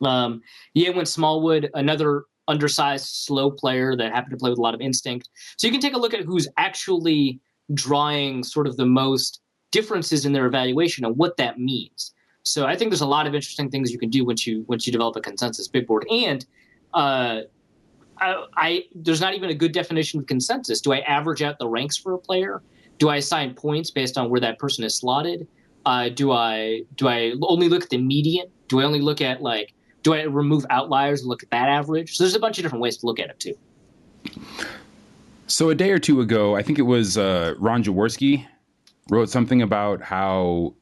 Went Smallwood, another undersized, slow player that happened to play with a lot of instinct. So you can take a look at who's actually drawing sort of the most differences in their evaluation and what that means. So I think there's a lot of interesting things you can do once you develop a consensus big board. And there's not even a good definition of consensus. Do I average out the ranks for a player? Do I assign points based on where that person is slotted? Do I only look at the median? Do I only look at do I remove outliers and look at that average? So there's a bunch of different ways to look at it too. So a day or two ago, I think it was Ron Jaworski wrote something about how,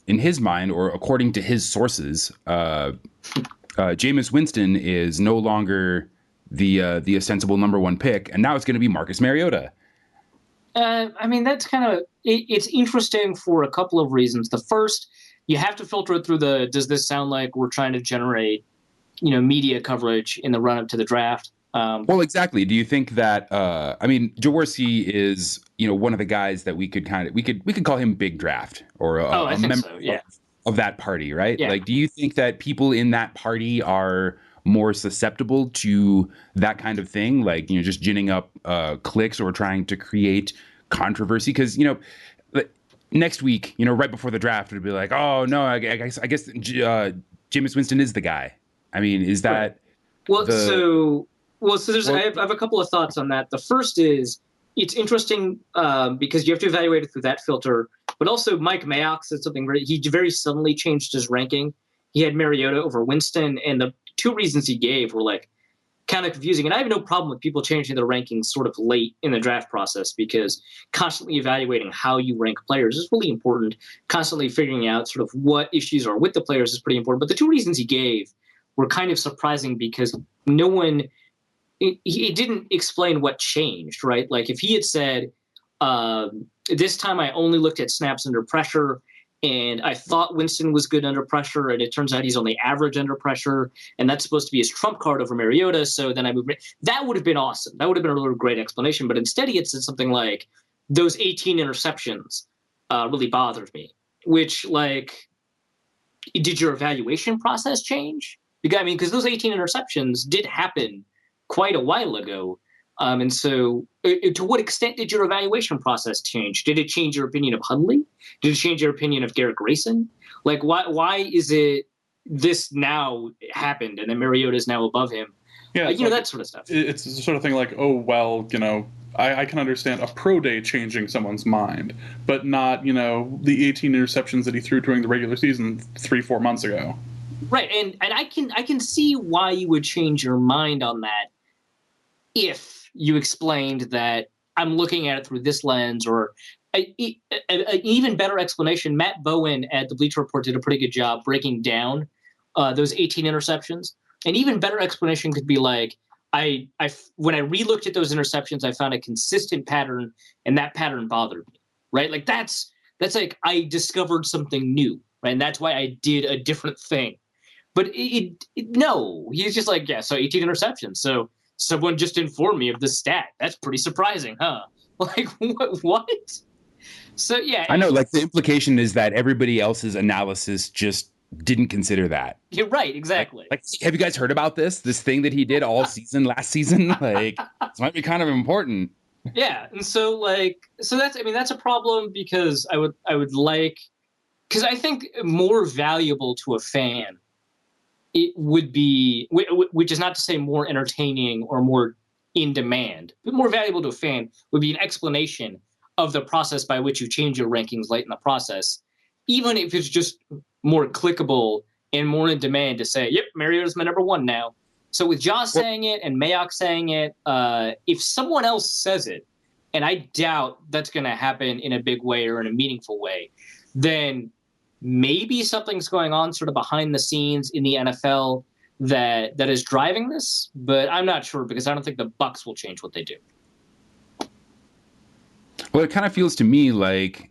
in his mind, or according to his sources, Jameis Winston is no longer the ostensible number one pick, and now it's going to be Marcus Mariota. I mean, that's kind of it's interesting for a couple of reasons. The first, you have to filter it through does this sound like we're trying to generate, media coverage in the run up to the draft? Well, exactly. Do you think that? I mean, Jaworski is one of the guys that we could call him Big Draft or a member of that party, right? Yeah. Like, do you think that people in that party are more susceptible to that kind of thing, like just ginning up clicks or trying to create controversy? Because next week, right before the draft, it'd be like, oh no, I guess Jameis Winston is the guy. I mean, is that right. So I have a couple of thoughts on that. The first is it's interesting because you have to evaluate it through that filter. But also Mike Mayock said something great. He very suddenly changed his ranking. He had Mariota over Winston, and the two reasons he gave were kind of confusing. And I have no problem with people changing their rankings sort of late in the draft process, because constantly evaluating how you rank players is really important. Constantly figuring out sort of what issues are with the players is pretty important. But the two reasons he gave were kind of surprising because no one – he didn't explain what changed, right? Like if he had said, this time I only looked at snaps under pressure and I thought Winston was good under pressure, and it turns out he's only average under pressure, and that's supposed to be his trump card over Mariota, so then I moved – that would have been awesome. That would have been a really great explanation. But instead he had said something like, those 18 interceptions really bothered me, which did your evaluation process change? Because those 18 interceptions did happen quite a while ago. And so to what extent did your evaluation process change? Did it change your opinion of Hundley? Did it change your opinion of Garrett Grayson? Why is it this now happened and then Mariota is now above him? Yeah, that sort of stuff. It's the sort of thing like, oh, well, I can understand a pro day changing someone's mind, but not, the 18 interceptions that he threw during the regular season 3-4 months ago. Right, and I can see why you would change your mind on that if you explained that I'm looking at it through this lens, or an even better explanation. Matt Bowen at the Bleacher Report did a pretty good job breaking down those 18 interceptions. An even better explanation could be when I relooked at those interceptions, I found a consistent pattern, and that pattern bothered me. Right, that's I discovered something new, right? And that's why I did a different thing. But no, he's just so 18 interceptions. So someone just informed me of the stat. That's pretty surprising, huh? Like, what? So, yeah. I know, like, the implication is that everybody else's analysis just didn't consider that. You're right, exactly. Like, have you guys heard about this thing that he did all season last season? Like, this might be kind of important. Yeah, and so that's a problem, because I would like, because I think more valuable to a fan, it would be, which is not to say more entertaining or more in demand, but more valuable to a fan would be an explanation of the process by which you change your rankings late in the process, even if it's just more clickable and more in demand to say, yep, Mariota's my number one now. So with Josh saying it and Mayock saying it, if someone else says it, and I doubt that's going to happen in a big way or in a meaningful way, then maybe something's going on sort of behind the scenes in the NFL that is driving this. But I'm not sure, because I don't think the Bucs will change what they do. Well, it kind of feels to me like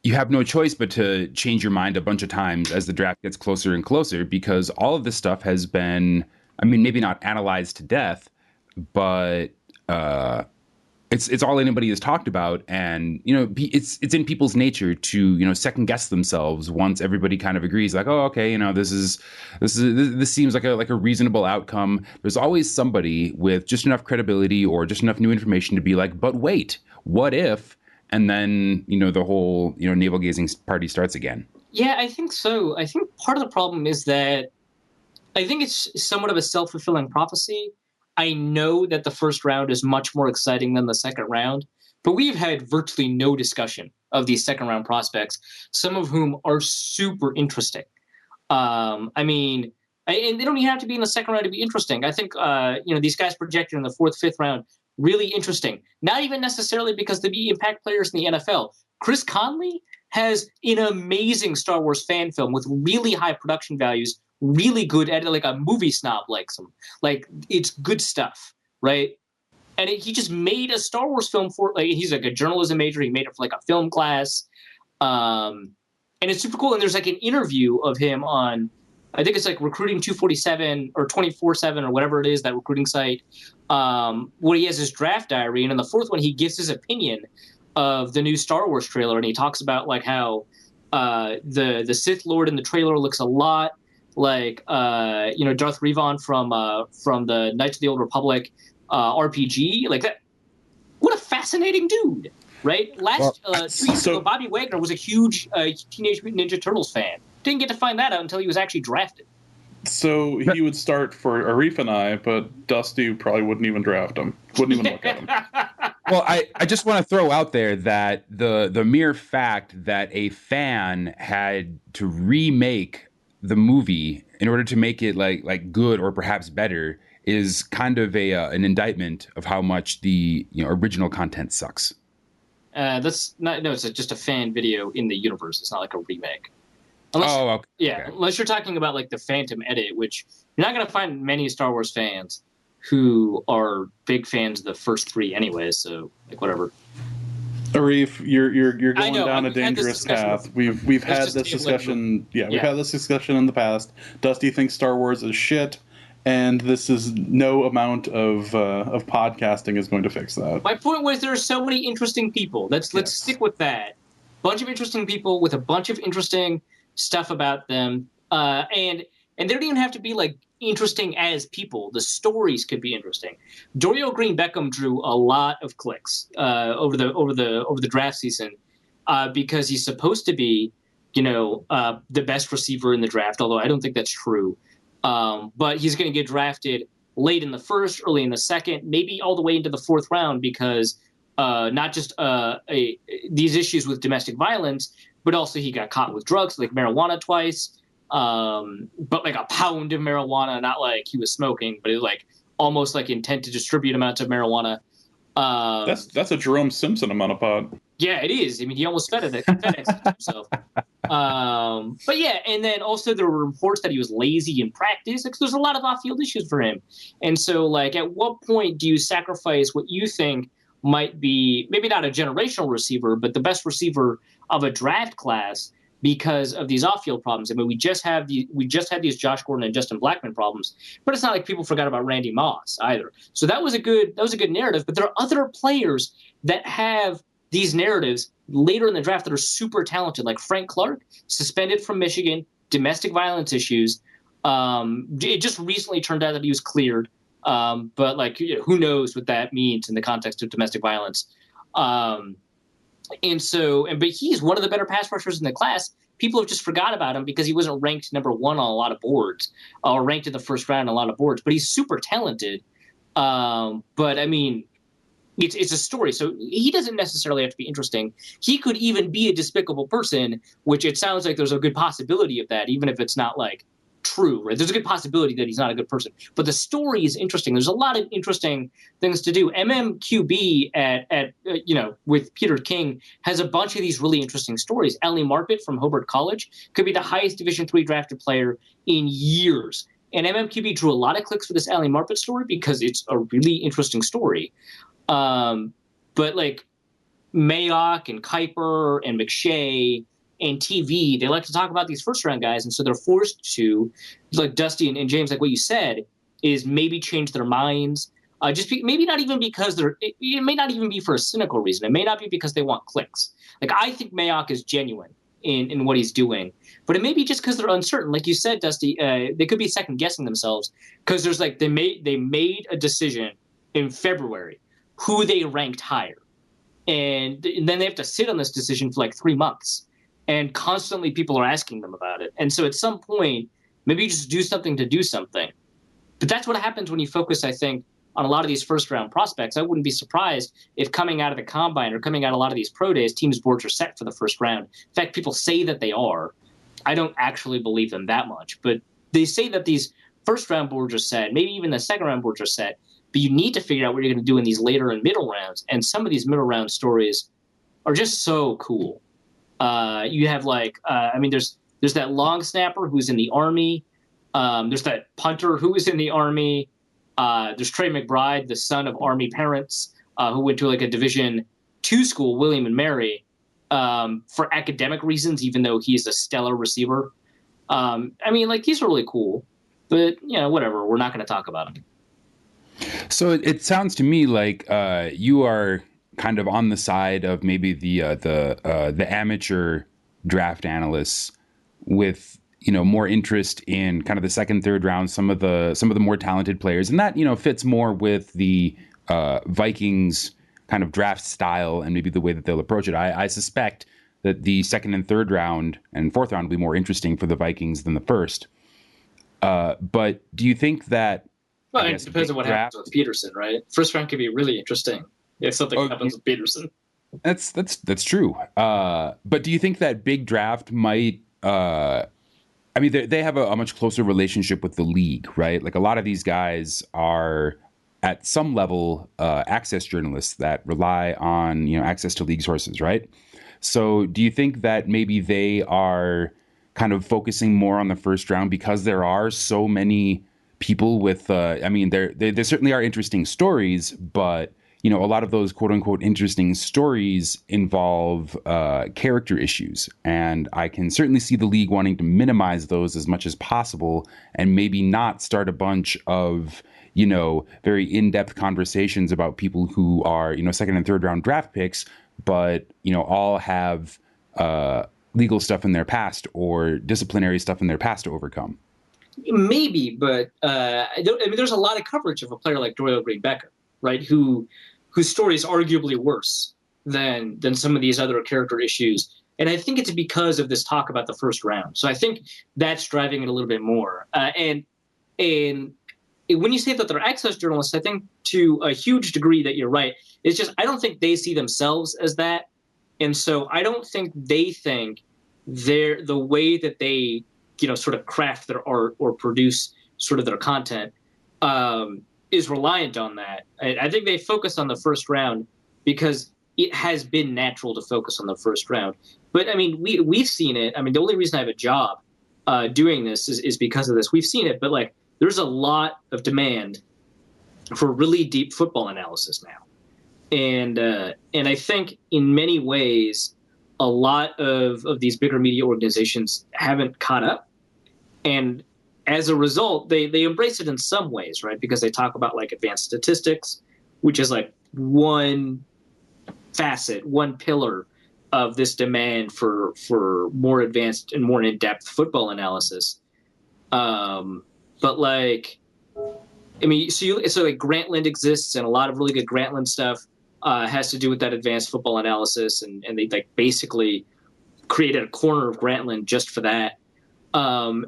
you have no choice but to change your mind a bunch of times as the draft gets closer and closer, because all of this stuff has been, I mean, maybe not analyzed to death, but it's all anybody has talked about. And, you know, it's in people's nature to, you know, second guess themselves once everybody kind of agrees, like, oh, okay, you know, this seems like a reasonable outcome. There's always somebody with just enough credibility or just enough new information to be like, but wait, what if? And then, you know, the whole, you know, navel gazing party starts again. Yeah, I think so. I think part of the problem is that I think it's somewhat of a self-fulfilling prophecy. I know that the first round is much more exciting than the second round, but we've had virtually no discussion of these second round prospects, some of whom are super interesting. I mean, and they don't even have to be in the second round to be interesting. I think, you know, these guys projected in the fourth, fifth round, really interesting. Not even necessarily because they'd be impact players in the NFL. Chris Conley has an amazing Star Wars fan film with really high production values, really good at, like, a movie snob likes him. Like, it's good stuff, right? And he just made a Star Wars film for, like, he's like a journalism major. He made it for like a film class. And it's super cool. And there's like an interview of him on, I think it's like Recruiting 247 or 24/7 or whatever it is, that recruiting site, where he has his draft diary. And in the fourth one, he gives his opinion of the new Star Wars trailer. And he talks about like how the Sith Lord in the trailer looks a lot like, you know, Darth Revan from the Knights of the Old Republic RPG. Like that. What a fascinating dude, right? 2 years ago, Bobby Wagner was a huge Teenage Mutant Ninja Turtles fan. Didn't get to find that out until he was actually drafted. So he would start for Arif and I, but Dusty probably wouldn't even draft him. Wouldn't even look at him. Well, I just want to throw out there that the mere fact that a fan had to remake the movie in order to make it like good or perhaps better is kind of an indictment of how much the, you know, original content sucks. That's not, no, it's just a fan video in the universe. It's not like a remake. Unless, okay. Yeah, okay. Unless you're talking about like the Phantom Edit, which you're not going to find many Star Wars fans who are big fans of the first three anyways, so like whatever. Arif, you're going down a dangerous path. We've had this discussion. We've had this discussion in the past. Dusty thinks Star Wars is shit, and this is no amount of podcasting is going to fix that. My point was there are so many interesting people. Let's stick with that. Bunch of interesting people with a bunch of interesting stuff about them, and they don't even have to be like interesting as people. The stories could be interesting. Dorial Green Beckham drew a lot of clicks over the draft season because he's supposed to be, you know, the best receiver in the draft. Although I don't think that's true. But he's going to get drafted late in the first, early in the second, maybe all the way into the fourth round because not just these issues with domestic violence, but also he got caught with drugs, like marijuana twice. But like a pound of marijuana, not like he was smoking, but it was like almost like intent to distribute amounts of marijuana. That's a Jerome Simpson amount of pot. Yeah, it is. I mean, he almost FedExed himself. But yeah, and then also there were reports that he was lazy in practice. Like, there's a lot of off-field issues for him. And so, like, at what point do you sacrifice what you think might be maybe not a generational receiver, but the best receiver of a draft class because of these off-field problems. I mean, we just had these Josh Gordon and Justin Blackmon problems, but it's not like people forgot about Randy Moss either. So that was a good narrative. But there are other players that have these narratives later in the draft that are super talented, like Frank Clark, suspended from Michigan, domestic violence issues. It just recently turned out that he was cleared, but like who knows what that means in the context of domestic violence. But he's one of the better pass rushers in the class. People have just forgot about him because he wasn't ranked number one on a lot of boards or ranked in the first round on a lot of boards. But he's super talented. But I mean, it's a story, so he doesn't necessarily have to be interesting. He could even be a despicable person, which it sounds like there's a good possibility of that, even if it's not like true, right? There's a good possibility that he's not a good person, but the story is interesting. There's a lot of interesting things to do. MMQB at with Peter King has a bunch of these really interesting stories. Ellie Marpet from Hobart College could be the highest Division III drafted player in years. And MMQB drew a lot of clicks for this Ellie Marpet story because it's a really interesting story. But like Mayock and Kuiper and McShay and TV, they like to talk about these first-round guys, and so they're forced to, like Dusty and James, like what you said, is maybe change their minds. Maybe not even because it may not even be for a cynical reason. It may not be because they want clicks. Like I think Mayock is genuine in what he's doing, but it may be just because they're uncertain. Like you said, Dusty, they could be second-guessing themselves because there's like they made a decision in February who they ranked higher, and then they have to sit on this decision for like 3 months. And constantly people are asking them about it. And so at some point, maybe you just do something to do something. But that's what happens when you focus, I think, on a lot of these first-round prospects. I wouldn't be surprised if coming out of the combine or coming out of a lot of these pro days, teams' boards are set for the first round. In fact, people say that they are. I don't actually believe them that much. But they say that these first-round boards are set, maybe even the second-round boards are set. But you need to figure out what you're going to do in these later and middle rounds. And some of these middle-round stories are just so cool. You have there's that long snapper who's in the Army. There's that punter who is in the Army. There's Trey McBride, the son of Army parents, who went to like a Division II school, William and Mary, for academic reasons, even though he's a stellar receiver. These are really cool, but whatever. We're not going to talk about them. So it sounds to me like you are kind of on the side of maybe the amateur draft analysts with more interest in kind of the second, third round, some of the more talented players, and that fits more with the Vikings kind of draft style and maybe the way that they'll approach it. I suspect that the second and third round and fourth round will be more interesting for the Vikings than the first. But do you think that? Well, it depends on what happens with Peterson, right? First round could be really interesting if something happens with Peterson. That's true. But do you think that big draft might? They have a much closer relationship with the league, right? Like a lot of these guys are at some level access journalists that rely on access to league sources, right? So do you think that maybe they are kind of focusing more on the first round because there are so many people with? There certainly are interesting stories, but a lot of those quote unquote interesting stories involve character issues. And I can certainly see the league wanting to minimize those as much as possible and maybe not start a bunch of, very in-depth conversations about people who are, second and third round draft picks, but, all have legal stuff in their past or disciplinary stuff in their past to overcome. Maybe, but there's a lot of coverage of a player like Doyle Green Becker, right? Whose story is arguably worse than some of these other character issues. And I think it's because of this talk about the first round. So I think that's driving it a little bit more. And when you say that they're access journalists, I think to a huge degree that you're right. It's just I don't think they see themselves as that. And so I don't think they think the way that they sort of craft their art or produce sort of their content is reliant on that. I think they focus on the first round because it has been natural to focus on the first round. But we've seen it. The only reason I have a job doing this is because of this. We've seen it, but like there's a lot of demand for really deep football analysis now. And I think in many ways, a lot of these bigger media organizations haven't caught up. And as a result, they embrace it in some ways, right? Because they talk about like advanced statistics, which is like one facet, one pillar of this demand for more advanced and more in-depth football analysis. But like, I mean, so like Grantland exists, and a lot of really good Grantland stuff has to do with that advanced football analysis, and they like basically created a corner of Grantland just for that. And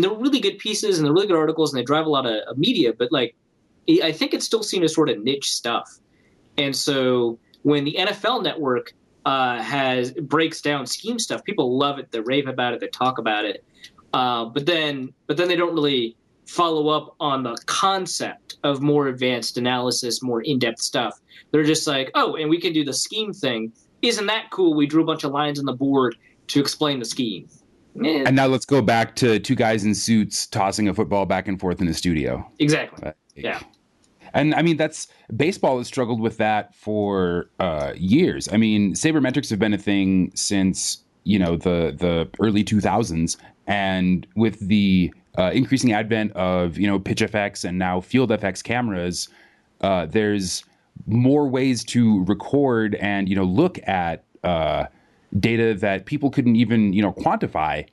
they're really good pieces, and they're really good articles, and they drive a lot of media. But like, I think it's still seen as sort of niche stuff. And so when the NFL Network breaks down scheme stuff, people love it. They rave about it. They talk about it. But then they don't really follow up on the concept of more advanced analysis, more in-depth stuff. They're just like, oh, and we can do the scheme thing. Isn't that cool? We drew a bunch of lines on the board to explain the scheme. And now let's go back to two guys in suits tossing a football back and forth in the studio. Exactly. Yeah. And I mean, baseball has struggled with that for years. I mean, sabermetrics have been a thing since, the early 2000s. And with the increasing advent of, pitch FX and now field FX cameras, there's more ways to record and, look at data that people couldn't even, quantify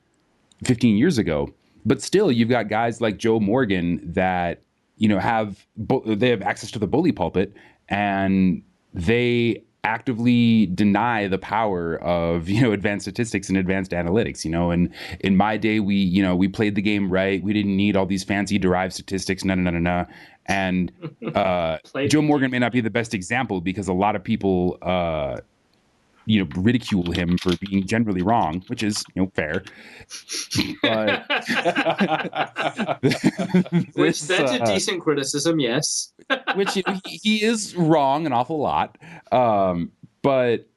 15 years ago. But still, you've got guys like Joe Morgan that, they have access to the bully pulpit, and they actively deny the power of, advanced statistics and advanced analytics. And in my day, we played the game right. We didn't need all these fancy derived statistics. No. And Joe Morgan may not be the best example because a lot of people, ridicule him for being generally wrong, which is, fair. But that's a decent criticism, yes. Which he is wrong an awful lot. But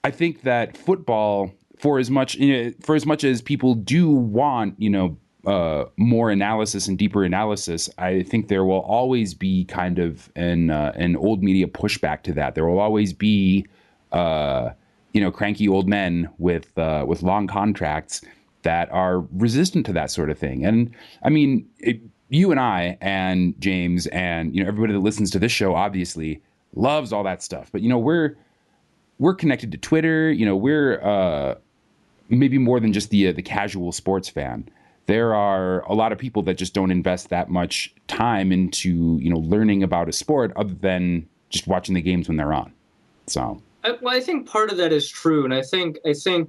I think that football, for as much as people do want, more analysis and deeper analysis, I think there will always be kind of an old media pushback to that. There will always be cranky old men with long contracts that are resistant to that sort of thing. And I mean, you and I and James and everybody that listens to this show obviously loves all that stuff. But we're connected to Twitter. We're maybe more than just the casual sports fan. There are a lot of people that just don't invest that much time into learning about a sport other than just watching the games when they're on. So. Well, I think part of that is true, and I think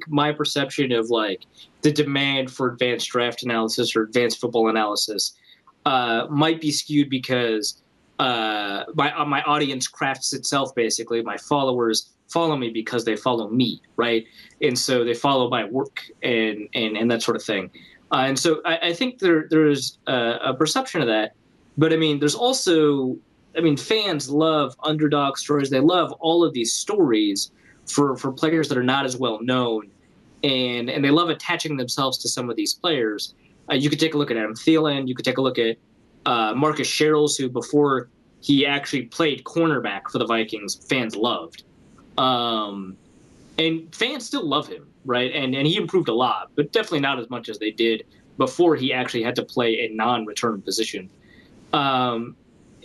my perception of like the demand for advanced draft analysis or advanced football analysis might be skewed because my audience crafts itself. Basically, my followers follow me because they follow me, right? And so they follow my work and that sort of thing. And so I think there's a perception of that, but I mean, there's also. I mean, fans love underdog stories. They love all of these stories for players that are not as well known, and they love attaching themselves to some of these players. You could take a look at Adam Thielen. You could take a look at Marcus Sherrills, who before he actually played cornerback for the Vikings, fans loved. And fans still love him, right? And he improved a lot, but definitely not as much as they did before he actually had to play a non-return position.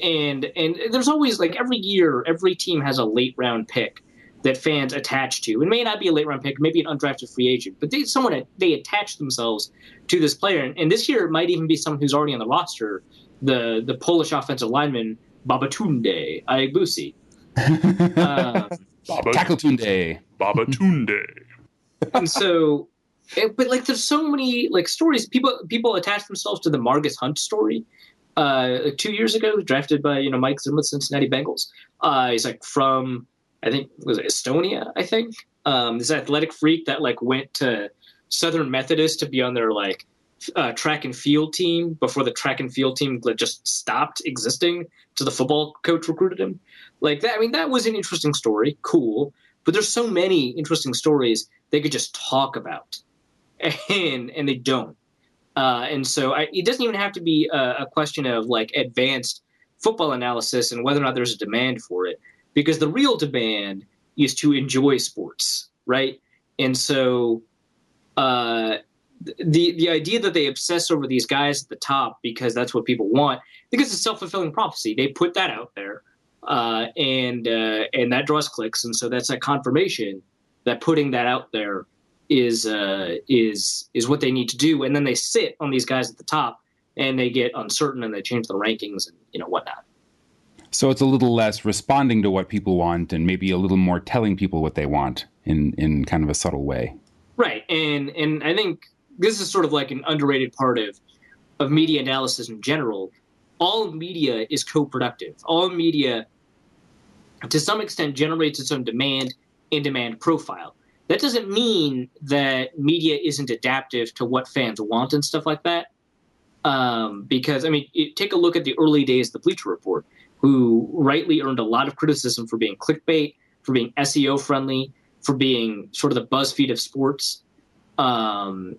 And there's always, like, every year, every team has a late round pick that fans attach to. It may not be a late round pick, maybe an undrafted free agent, but they attach themselves to this player. And this year it might even be someone who's already on the roster, the Polish offensive lineman Babatunde Ayebusi. Tackletunde. Babatunde. And so, but like, there's so many like stories. People attach themselves to the Margus Hunt story. 2 years ago, drafted by Mike Zimmer's Cincinnati Bengals. He's like from, I think, was it Estonia? I think this athletic freak that like went to Southern Methodist to be on their like track and field team before the track and field team just stopped existing. So the football coach recruited him. Like that. I mean, that was an interesting story. Cool, but there's so many interesting stories they could just talk about, and they don't. And so it doesn't even have to be a question of like advanced football analysis and whether or not there's a demand for it, because the real demand is to enjoy sports. right? And so the idea that they obsess over these guys at the top because that's what people want, because it's a self-fulfilling prophecy. They put that out there, and that draws clicks, and so that's a confirmation that putting that out there is what they need to do. And then they sit on these guys at the top, and they get uncertain, and they change the rankings and whatnot. So it's a little less responding to what people want, and maybe a little more telling people what they want in kind of a subtle way. Right, and I think this is sort of like an underrated part of media analysis in general. All media is co-productive. All media, to some extent, generates its own demand and demand profile. That doesn't mean that media isn't adaptive to what fans want and stuff like that. Because, I mean, take a look at the early days of the Bleacher Report, who rightly earned a lot of criticism for being clickbait, for being SEO friendly, for being sort of the BuzzFeed of sports. And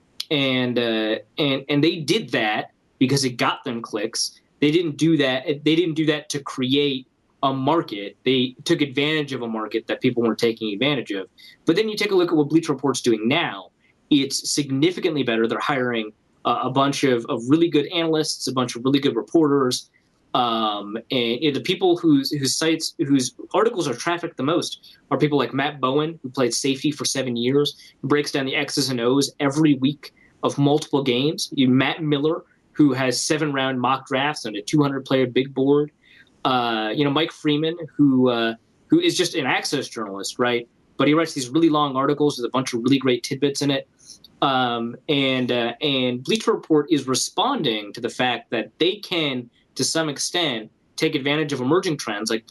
they did that because it got them clicks. They didn't do that. They didn't do that to create a market. They took advantage of a market that people weren't taking advantage of. But then you take a look at what Bleacher Report's doing now. It's significantly better. They're hiring a bunch of really good analysts, a bunch of really good reporters. And the people whose articles are trafficked the most are people like Matt Bowen, who played safety for 7 years, who breaks down the X's and O's every week of multiple games. Matt Miller, who has 7-round mock drafts and a 200-player big board. Mike Freeman, who is just an access journalist, right? But he writes these really long articles with a bunch of really great tidbits in it. And Bleacher Report is responding to the fact that they can, to some extent, take advantage of emerging trends like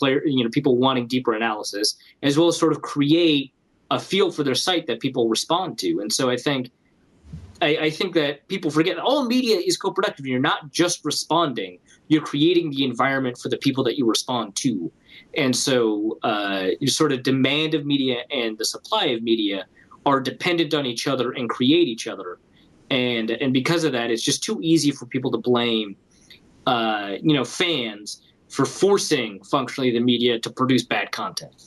people wanting deeper analysis, as well as sort of create a feel for their site that people respond to. And so I think that people forget that all media is co-productive. You're not just responding; you're creating the environment for the people that you respond to. And so your sort of demand of media and the supply of media are dependent on each other and create each other. And because of that, it's just too easy for people to blame fans for forcing functionally the media to produce bad content.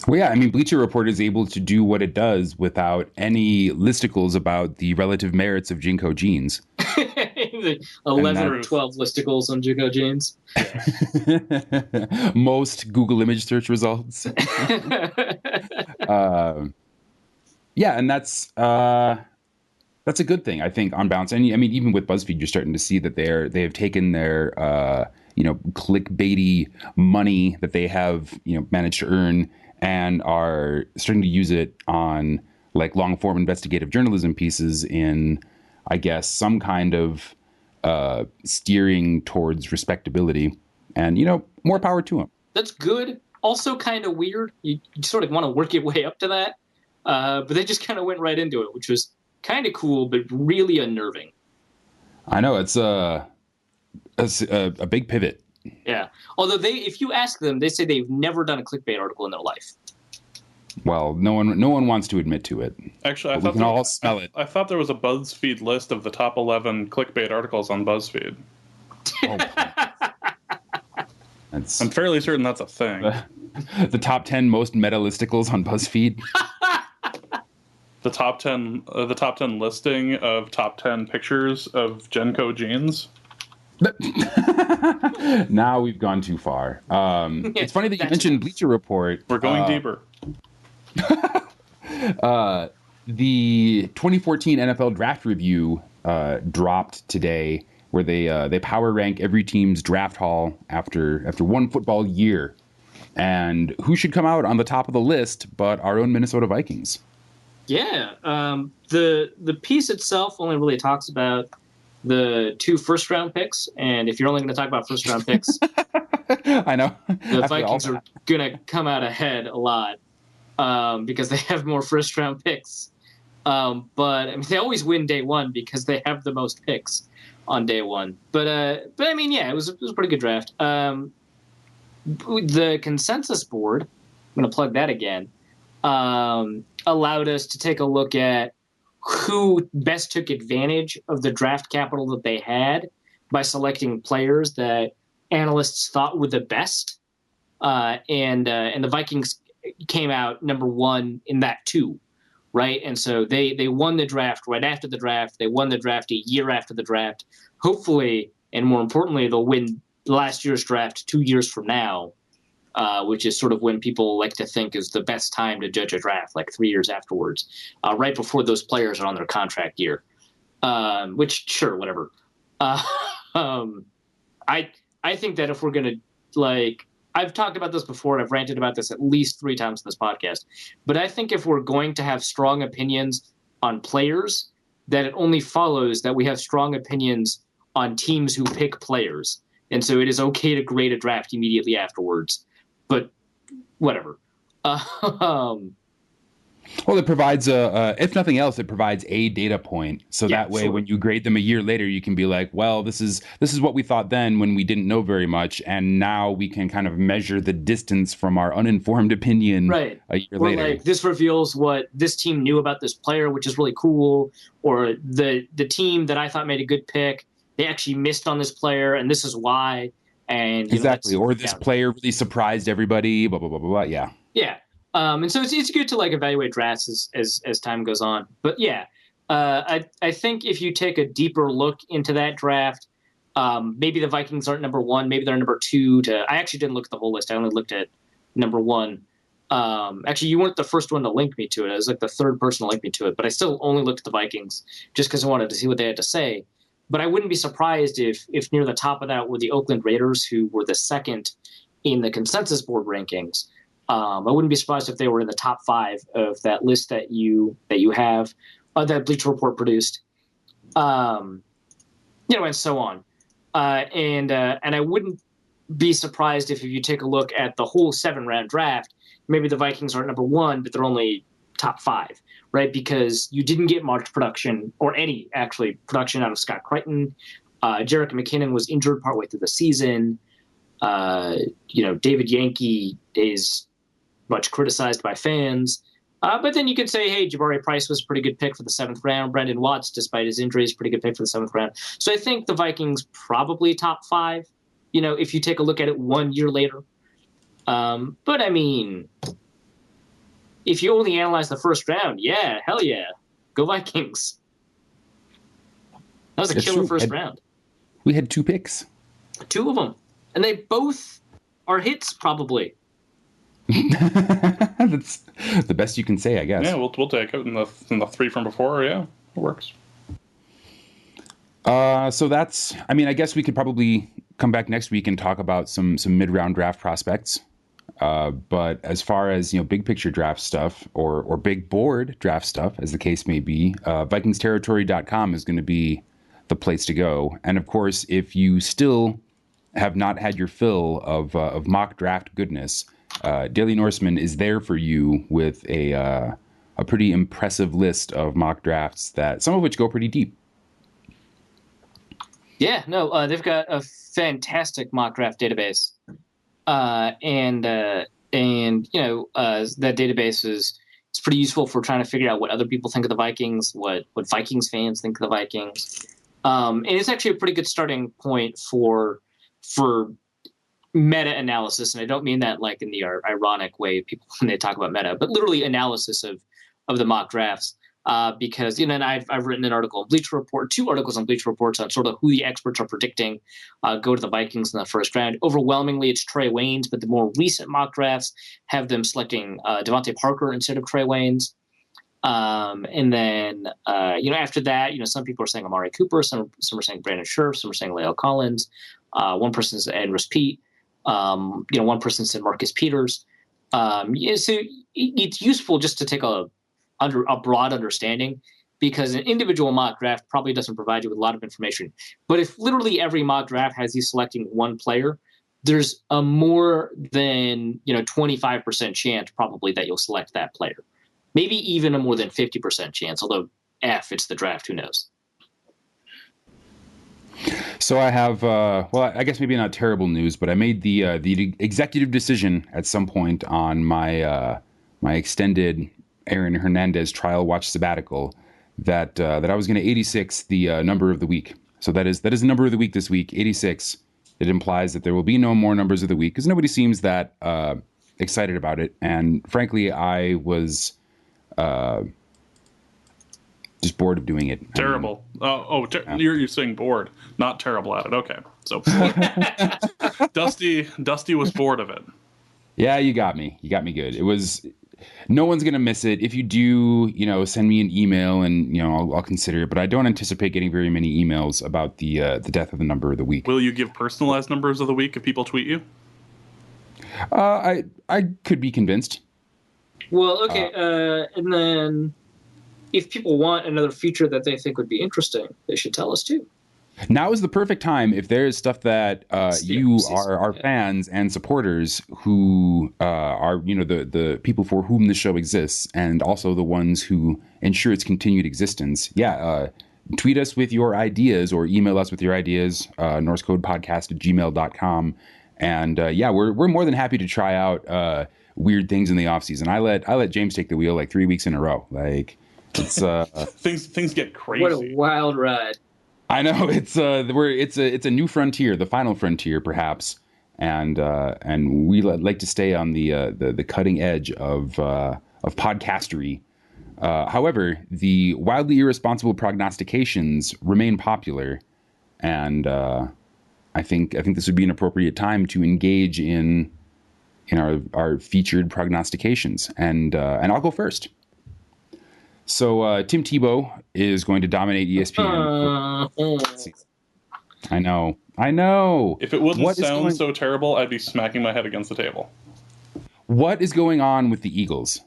Well, yeah, I mean, Bleacher Report is able to do what it does without any listicles about the relative merits of Jinko jeans. 11 or 12 listicles on Jinko jeans. Most Google image search results. Yeah, and that's a good thing, I think, on balance. And I mean, even with BuzzFeed, you're starting to see that they have taken their clickbaity money that they have managed to earn and are starting to use it on like long form investigative journalism pieces in, I guess, some kind of steering towards respectability. And more power to them. That's good. Also, kind of weird. You sort of want to work your way up to that. But they just kind of went right into it, which was kind of cool, but really unnerving. I know, it's a big pivot. Yeah. Although if you ask them, they say they've never done a clickbait article in their life. Well, no one wants to admit to it. Actually, we can all smell it. I thought there was a BuzzFeed list of the top 11 clickbait articles on BuzzFeed. Oh, I'm fairly certain that's a thing. The top 10 most meta listicles on BuzzFeed. The top 10 listing of top 10 pictures of Genco jeans. Now we've gone too far. It's funny that you mentioned Bleacher Report. We're going deeper. The 2014 NFL Draft Review dropped today, where they power rank every team's draft haul after one football year, and who should come out on the top of the list but our own Minnesota Vikings. Yeah, the piece itself only really talks about the 2 first-round picks, and if you're only going to talk about first-round picks, I know the Vikings are going to come out ahead a lot because they have more first-round picks. But I mean, they always win day one because they have the most picks on day one. But I mean, yeah, it was a pretty good draft. The consensus board, I'm going to plug that again, allowed us to take a look at who best took advantage of the draft capital that they had by selecting players that analysts thought were the best. And the Vikings came out number one in that too, right? And so they won the draft right after the draft. They won the draft a year after the draft. Hopefully, and more importantly, they'll win last year's draft 2 years from now, which is sort of when people like to think is the best time to judge a draft, like 3 years afterwards, right before those players are on their contract year. Which, sure, whatever. I think that if we're going to, like, I've talked about this before, and I've ranted about this at least 3 times in this podcast, but I think if we're going to have strong opinions on players, that it only follows that we have strong opinions on teams who pick players. And so it is okay to grade a draft immediately afterwards, but whatever. Well, it provides if nothing else, it provides a data point. So that way, when you grade them a year later, you can be like, well, this is what we thought then when we didn't know very much. And now we can kind of measure the distance from our uninformed opinion a year later. Like, this reveals what this team knew about this player, which is really cool. Or the team that I thought made a good pick, they actually missed on this player, and this is why. And exactly. Or this player really surprised everybody, blah, blah, blah, blah, blah. Yeah. Yeah. And so it's good to like evaluate drafts as time goes on. But yeah, I think if you take a deeper look into that draft, maybe the Vikings aren't number one, maybe they're number two. I actually didn't look at the whole list. I only looked at number one. Actually, you weren't the first one to link me to it. I was like the third person to link me to it, but I still only looked at the Vikings just because I wanted to see what they had to say. But I wouldn't be surprised if near the top of that were the Oakland Raiders, who were the second in the consensus board rankings. I wouldn't be surprised if they were in the top 5 of that list that you have, that Bleacher Report produced, and so on. And I wouldn't be surprised if you take a look at the whole 7-round draft, maybe the Vikings aren't number 1, but they're only top 5, right? Because you didn't get much production, or any actually production, out of Scott Crichton. Jerick McKinnon was injured partway through the season. David Yankee is much criticized by fans. But then you could say, hey, Jabari Price was a pretty good pick for the 7th round. Brendan Watts, despite his injuries, pretty good pick for the 7th round. So I think the Vikings probably top 5, if you take a look at it 1 year later. But I mean, if you only analyze the first round, yeah, hell yeah. Go Vikings. That was a killer first round. We had 2 picks. 2 of them. And they both are hits, probably. That's the best you can say, I guess. Yeah, we'll take it in the 3 from before. Yeah, it works. So that's. I mean, I guess we could probably come back next week and talk about some mid-round draft prospects. But as far as big picture draft stuff or big board draft stuff, as the case may be, VikingsTerritory.com is going to be the place to go. And of course, if you still have not had your fill of mock draft goodness, Daily Norseman is there for you with a pretty impressive list of mock drafts, that some of which go pretty deep. Yeah, no, they've got a fantastic mock draft database, and that database it's pretty useful for trying to figure out what other people think of the Vikings, what Vikings fans think of the Vikings, and it's actually a pretty good starting point for meta-analysis, and I don't mean that like in the ironic way people when they talk about meta, but literally analysis of the mock drafts. Because and I've written an article on Bleacher Report, 2 articles on Bleacher Reports on sort of who the experts are predicting go to the Vikings in the first round. Overwhelmingly, it's Trey Waynes, but the more recent mock drafts have them selecting Devontae Parker instead of Trey Waynes. And then after that, some people are saying Amari Cooper, some are saying Brandon Scherf, some are saying La'el Collins. One person said Andrus Peat. One person said Marcus Peters. So it's useful just to take a broad understanding, because an individual mock draft probably doesn't provide you with a lot of information. But if literally every mock draft has you selecting one player, there's a more than 25% chance probably that you'll select that player. Maybe even a more than 50% chance, although it's the draft, who knows? So I have, I guess maybe not terrible news, but I made the executive decision at some point on my extended Aaron Hernandez trial watch sabbatical that I was going to 86 the number of the week. So that is the number of the week this week, 86. It implies that there will be no more numbers of the week, because nobody seems that excited about it. And frankly, I was just bored of doing it. Terrible. You're saying bored, not terrible at it. Okay, so Dusty was bored of it. Yeah, you got me. You got me good. It was. No one's gonna miss it. If you do, send me an email and I'll consider it. But I don't anticipate getting very many emails about the death of the number of the week. Will you give personalized numbers of the week if people tweet you? I could be convinced. Well, okay, and then if people want another feature that they think would be interesting, they should tell us too. Now is the perfect time if there is stuff that you are fans and supporters who are the people for whom the show exists, and also the ones who ensure its continued existence. Tweet us with your ideas or email us with your ideas, norsecodepodcast@gmail.com. And we're more than happy to try out weird things in the off season. I let James take the wheel like 3 weeks in a row. Like it's things get crazy. What a wild ride. I know it's a new frontier, the final frontier, perhaps, and we like to stay on the cutting edge of podcastery. However, the wildly irresponsible prognostications remain popular, and I think this would be an appropriate time to engage in our featured prognostications, and I'll go first. So Tim Tebow is going to dominate ESPN. I know. If it wouldn't sound so terrible, I'd be smacking my head against the table. What is going on with the Eagles?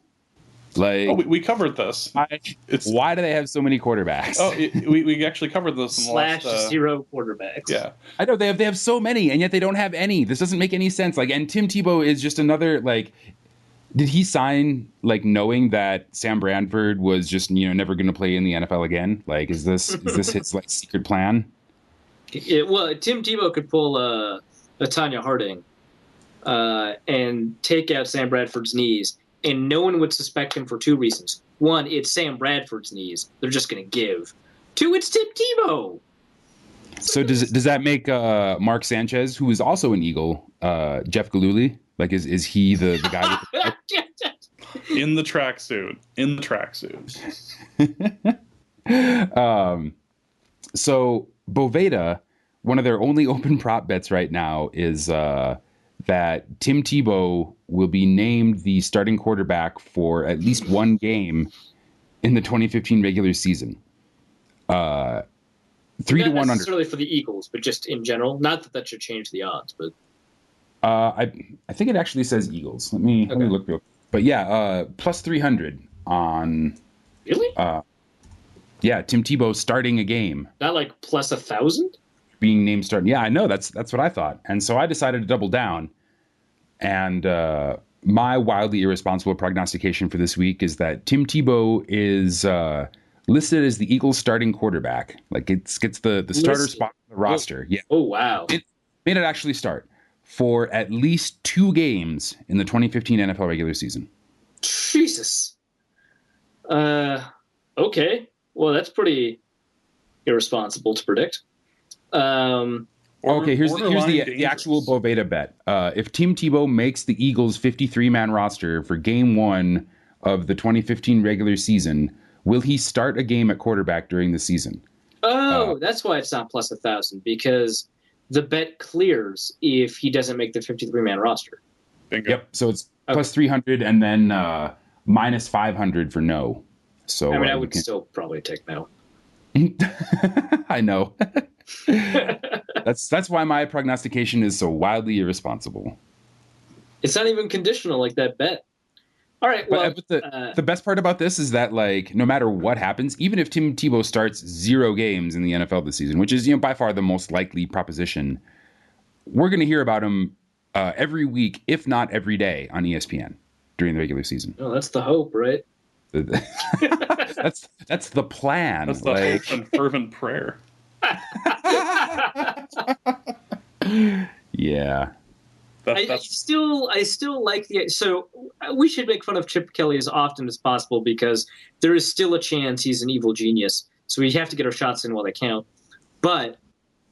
Like, we covered this. Why do they have so many quarterbacks? We actually covered this in the last, /0 quarterbacks. Yeah, I know they have so many, and yet they don't have any. This doesn't make any sense. And Tim Tebow is just another Did he sign knowing that Sam Bradford was just never going to play in the NFL again? Is this his secret plan? Well, Tim Tebow could pull a Tanya Harding and take out Sam Bradford's knees, and no one would suspect him for two reasons. One, it's Sam Bradford's knees; they're just going to give. Two, it's Tim Tebow. So does that make Mark Sanchez, who is also an Eagle, Jeff Galooly? Is he the guy with in the tracksuit? So Boveda, one of their only open prop bets right now is that Tim Tebow will be named the starting quarterback for at least one game in the 2015 regular season. 3 to 1 not necessarily for the Eagles, but just in general. Not that should change the odds, but. I think it actually says Eagles. Let me look real quick. But plus 300 on. Really? Tim Tebow starting a game. Not plus 1,000? Being named starting. Yeah, I know. That's what I thought. And so I decided to double down. And my wildly irresponsible prognostication for this week is that Tim Tebow is listed as the Eagles starting quarterback. It gets the starter spot on the roster. Yeah. Oh, wow. It made it actually start for at least 2 games in the 2015 NFL regular season. Jesus. Okay. Well, that's pretty irresponsible to predict. Okay, here's the actual Boveda bet. If Tim Tebow makes the Eagles' 53-man roster for Game 1 of the 2015 regular season, will he start a game at quarterback during the season? Oh, that's why it's not plus 1,000, because the bet clears if he doesn't make the 53-man roster. Bingo. Yep. So it's plus 300 and then minus 500 for no. So I would still probably take no. I know. That's why my prognostication is so wildly irresponsible. It's not even conditional like that bet. All right. Well, the best part about this is that no matter what happens, even if Tim Tebow starts 0 games in the NFL this season, which is by far the most likely proposition, we're going to hear about him every week, if not every day, on ESPN during the regular season. Oh, that's the hope, right? That's the plan. That's the hope and fervent prayer. Yeah. I still like so we should make fun of Chip Kelly as often as possible because there is still a chance he's an evil genius. So we have to get our shots in while they count. But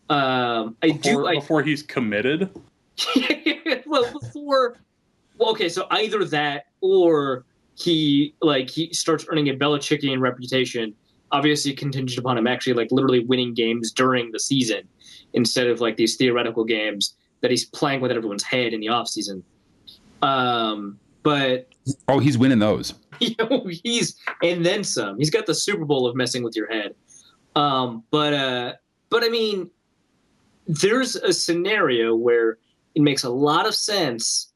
before he's committed. Well, Well, okay, so either that or he starts earning a Belichickian reputation, obviously contingent upon him actually like literally winning games during the season instead of like these theoretical games that he's playing with everyone's head in the offseason. But he's winning those. He's and then some. He's got the Super Bowl of messing with your head. But I mean, there's a scenario where it makes a lot of sense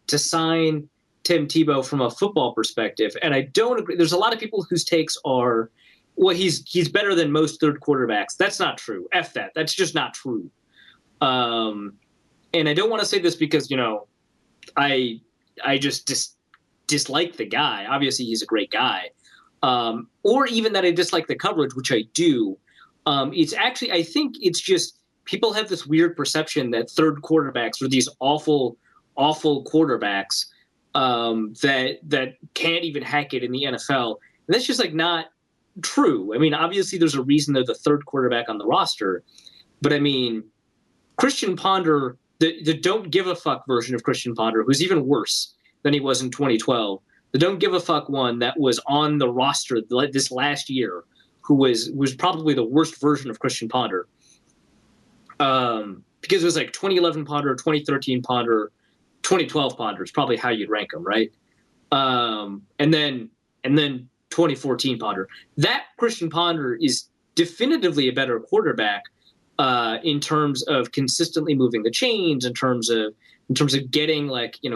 to sign Tim Tebow from a football perspective, and I don't agree. There's a lot of people whose takes are, well, he's better than most third quarterbacks. That's not true. F that. That's just not true. And I don't want to say this because I just dislike the guy. Obviously, he's a great guy. Or even that I dislike the coverage, which I do. It's actually, I think it's just people have this weird perception that third quarterbacks are these awful quarterbacks that can't even hack it in the NFL. And that's just like not true. I mean, obviously there's a reason they're the third quarterback on the roster, but I mean, Christian Ponder, the don't give a fuck version of Christian Ponder, who's even worse than he was in 2012. The don't give a fuck one that was on the roster this last year, who was probably the worst version of Christian Ponder. Because it was like 2011 Ponder, 2013 Ponder, 2012 Ponder is probably how you'd rank them, right? And then 2014 Ponder. That Christian Ponder is definitively a better quarterback in terms of consistently moving the chains, in terms of getting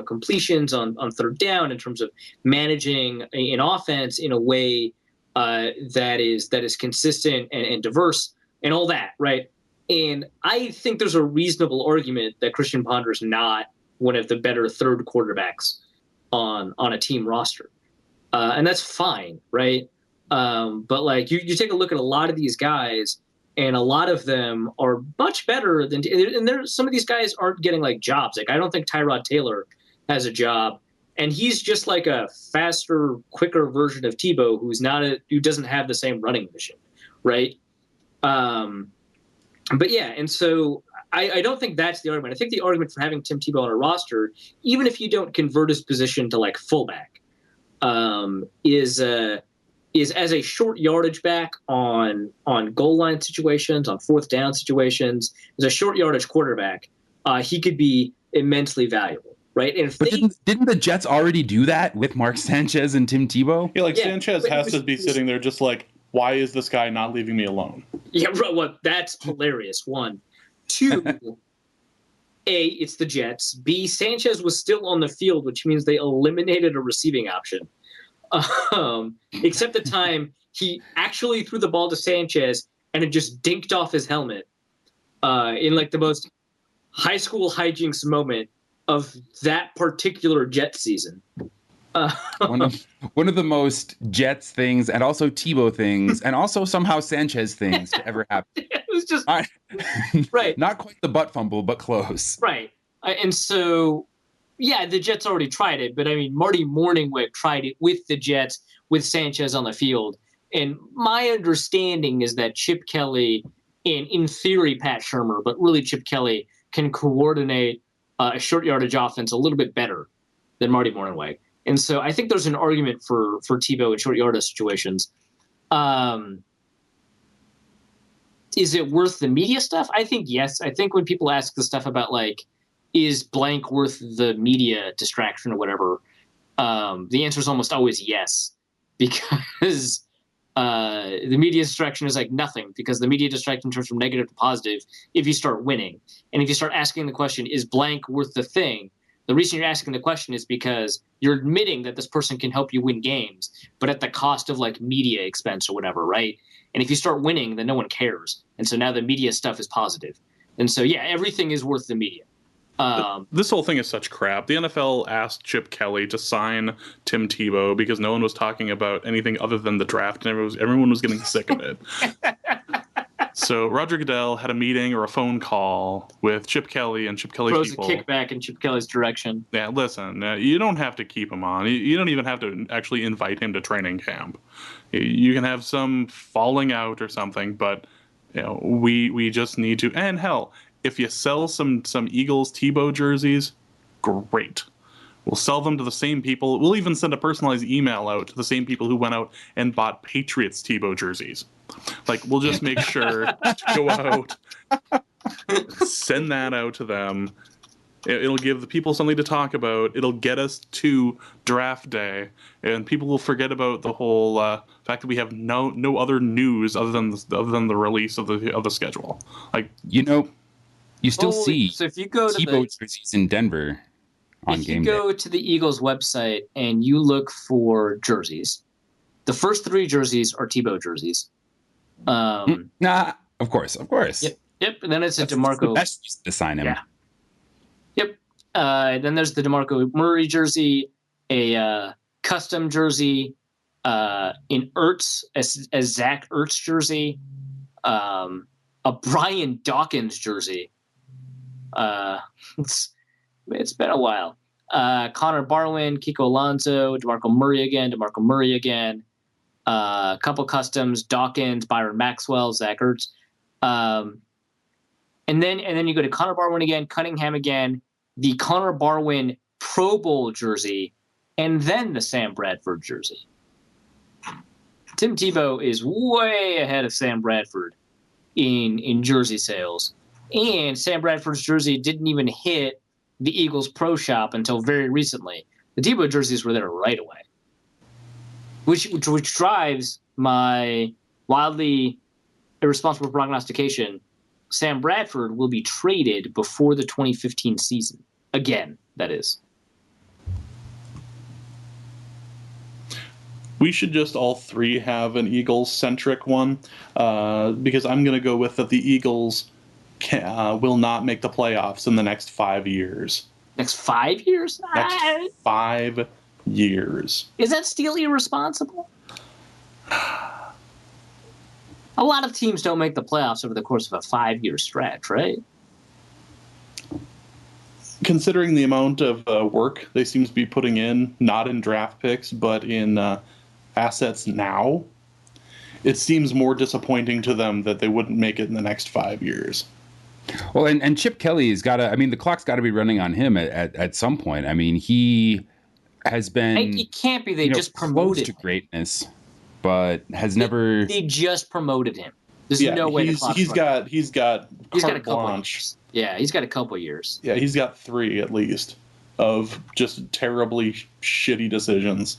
completions on third down, in terms of managing an offense in a way that is consistent and diverse and all that, right? And I think there's a reasonable argument that Christian Ponder is not one of the better third quarterbacks on a team roster. And that's fine, right? But like you take a look at a lot of these guys, and a lot of them are much better than, and some of these guys aren't getting like jobs. Like I don't think Tyrod Taylor has a job, and he's just like a faster, quicker version of Tebow who doesn't have the same running mission, right? But yeah, and so I don't think that's the argument. I think the argument for having Tim Tebow on a roster, even if you don't convert his position to like fullback, is as a short yardage back on goal line situations, on fourth down situations, as a short yardage quarterback, he could be immensely valuable, right? And but didn't the Jets already do that with Mark Sanchez and Tim Tebow? Yeah, like Sanchez has to be sitting there just like, why is this guy not leaving me alone? Yeah, well, that's hilarious. One. Two, A, it's the Jets. B, Sanchez was still on the field, which means they eliminated a receiving option. Except the time he actually threw the ball to Sanchez and it just dinked off his helmet in like the most high school hijinks moment of that particular Jets season. One of the most Jets things, and also Tebow things, and also somehow Sanchez things to ever happen. It was just right. Not quite the butt fumble, but close. Right. And so, yeah, the Jets already tried it, but I mean, Marty Morningweg tried it with the Jets, with Sanchez on the field. And my understanding is that Chip Kelly, and in theory, Pat Shurmur, but really Chip Kelly can coordinate a short yardage offense a little bit better than Marty Morningweg. And so I think there's an argument for Tebow in short yardage situations. Is it worth the media stuff? I think yes. I think when people ask the stuff about like, is blank worth the media distraction or whatever, the answer is almost always yes, because the media distraction is like nothing, because the media distraction turns from negative to positive if you start winning. And if you start asking the question, is blank worth the thing? The reason you're asking the question is because you're admitting that this person can help you win games, but at the cost of like media expense or whatever, right? And if you start winning, then no one cares. And so now the media stuff is positive. And so, yeah, everything is worth the media. This whole thing is such crap. The NFL asked Chip Kelly to sign Tim Tebow because no one was talking about anything other than the draft, and everyone was getting sick of it. So Roger Goodell had a meeting or a phone call with Chip Kelly and Chip Kelly's people. Throws a kickback in Chip Kelly's direction. Yeah, listen, you don't have to keep him on. You don't even have to actually invite him to training camp. You can have some falling out or something, but we just need to. And hell, if you sell some Eagles Tebow jerseys, great. We'll sell them to the same people. We'll even send a personalized email out to the same people who went out and bought Patriots Tebow jerseys. Like, we'll just make sure to go out, send that out to them. It'll give the people something to talk about. It'll get us to draft day, and people will forget about the whole fact that we have no other news other than the release of the schedule. Like, you still see so if you go to Tebow jerseys in Denver on game day. If you go to the Eagles website and you look for jerseys, the first 3 jerseys are Tebow jerseys. Nah, of course. Yep. And then it's a DeMarco. That's just to sign him. Yeah. Yep. Then there's the DeMarco Murray jersey, a custom jersey, in Ertz, a Zach Ertz jersey, a Brian Dawkins jersey. It's been a while. Connor Barwin, Kiko Alonso, DeMarco Murray again. A couple customs, Dawkins, Byron Maxwell, Zach Ertz. And then you go to Connor Barwin again, Cunningham again, the Connor Barwin Pro Bowl jersey, and then the Sam Bradford jersey. Tim Tebow is way ahead of Sam Bradford in jersey sales. And Sam Bradford's jersey didn't even hit the Eagles Pro Shop until very recently. The Tebow jerseys were there right away. Which drives my wildly irresponsible prognostication. Sam Bradford will be traded before the 2015 season. Again, that is. We should just all 3 have an Eagles-centric one, because I'm going to go with that the Eagles will not make the playoffs in the next 5 years. Next 5 years? Next 5 years. Is that still irresponsible? A lot of teams don't make the playoffs over the course of a 5-year stretch, right? Considering the amount of work they seem to be putting in, not in draft picks, but in assets now, it seems more disappointing to them that they wouldn't make it in the next 5 years. Well, and Chip Kelly has got to, I mean, the clock's got to be running on him at some point. I mean, he has been... It can't be. They just promoted close to greatness, but has never... They just promoted him. There's no way the clock's he's got a couple of years. Yeah, he's got a couple of years. Yeah, he's got 3 at least of just terribly shitty decisions.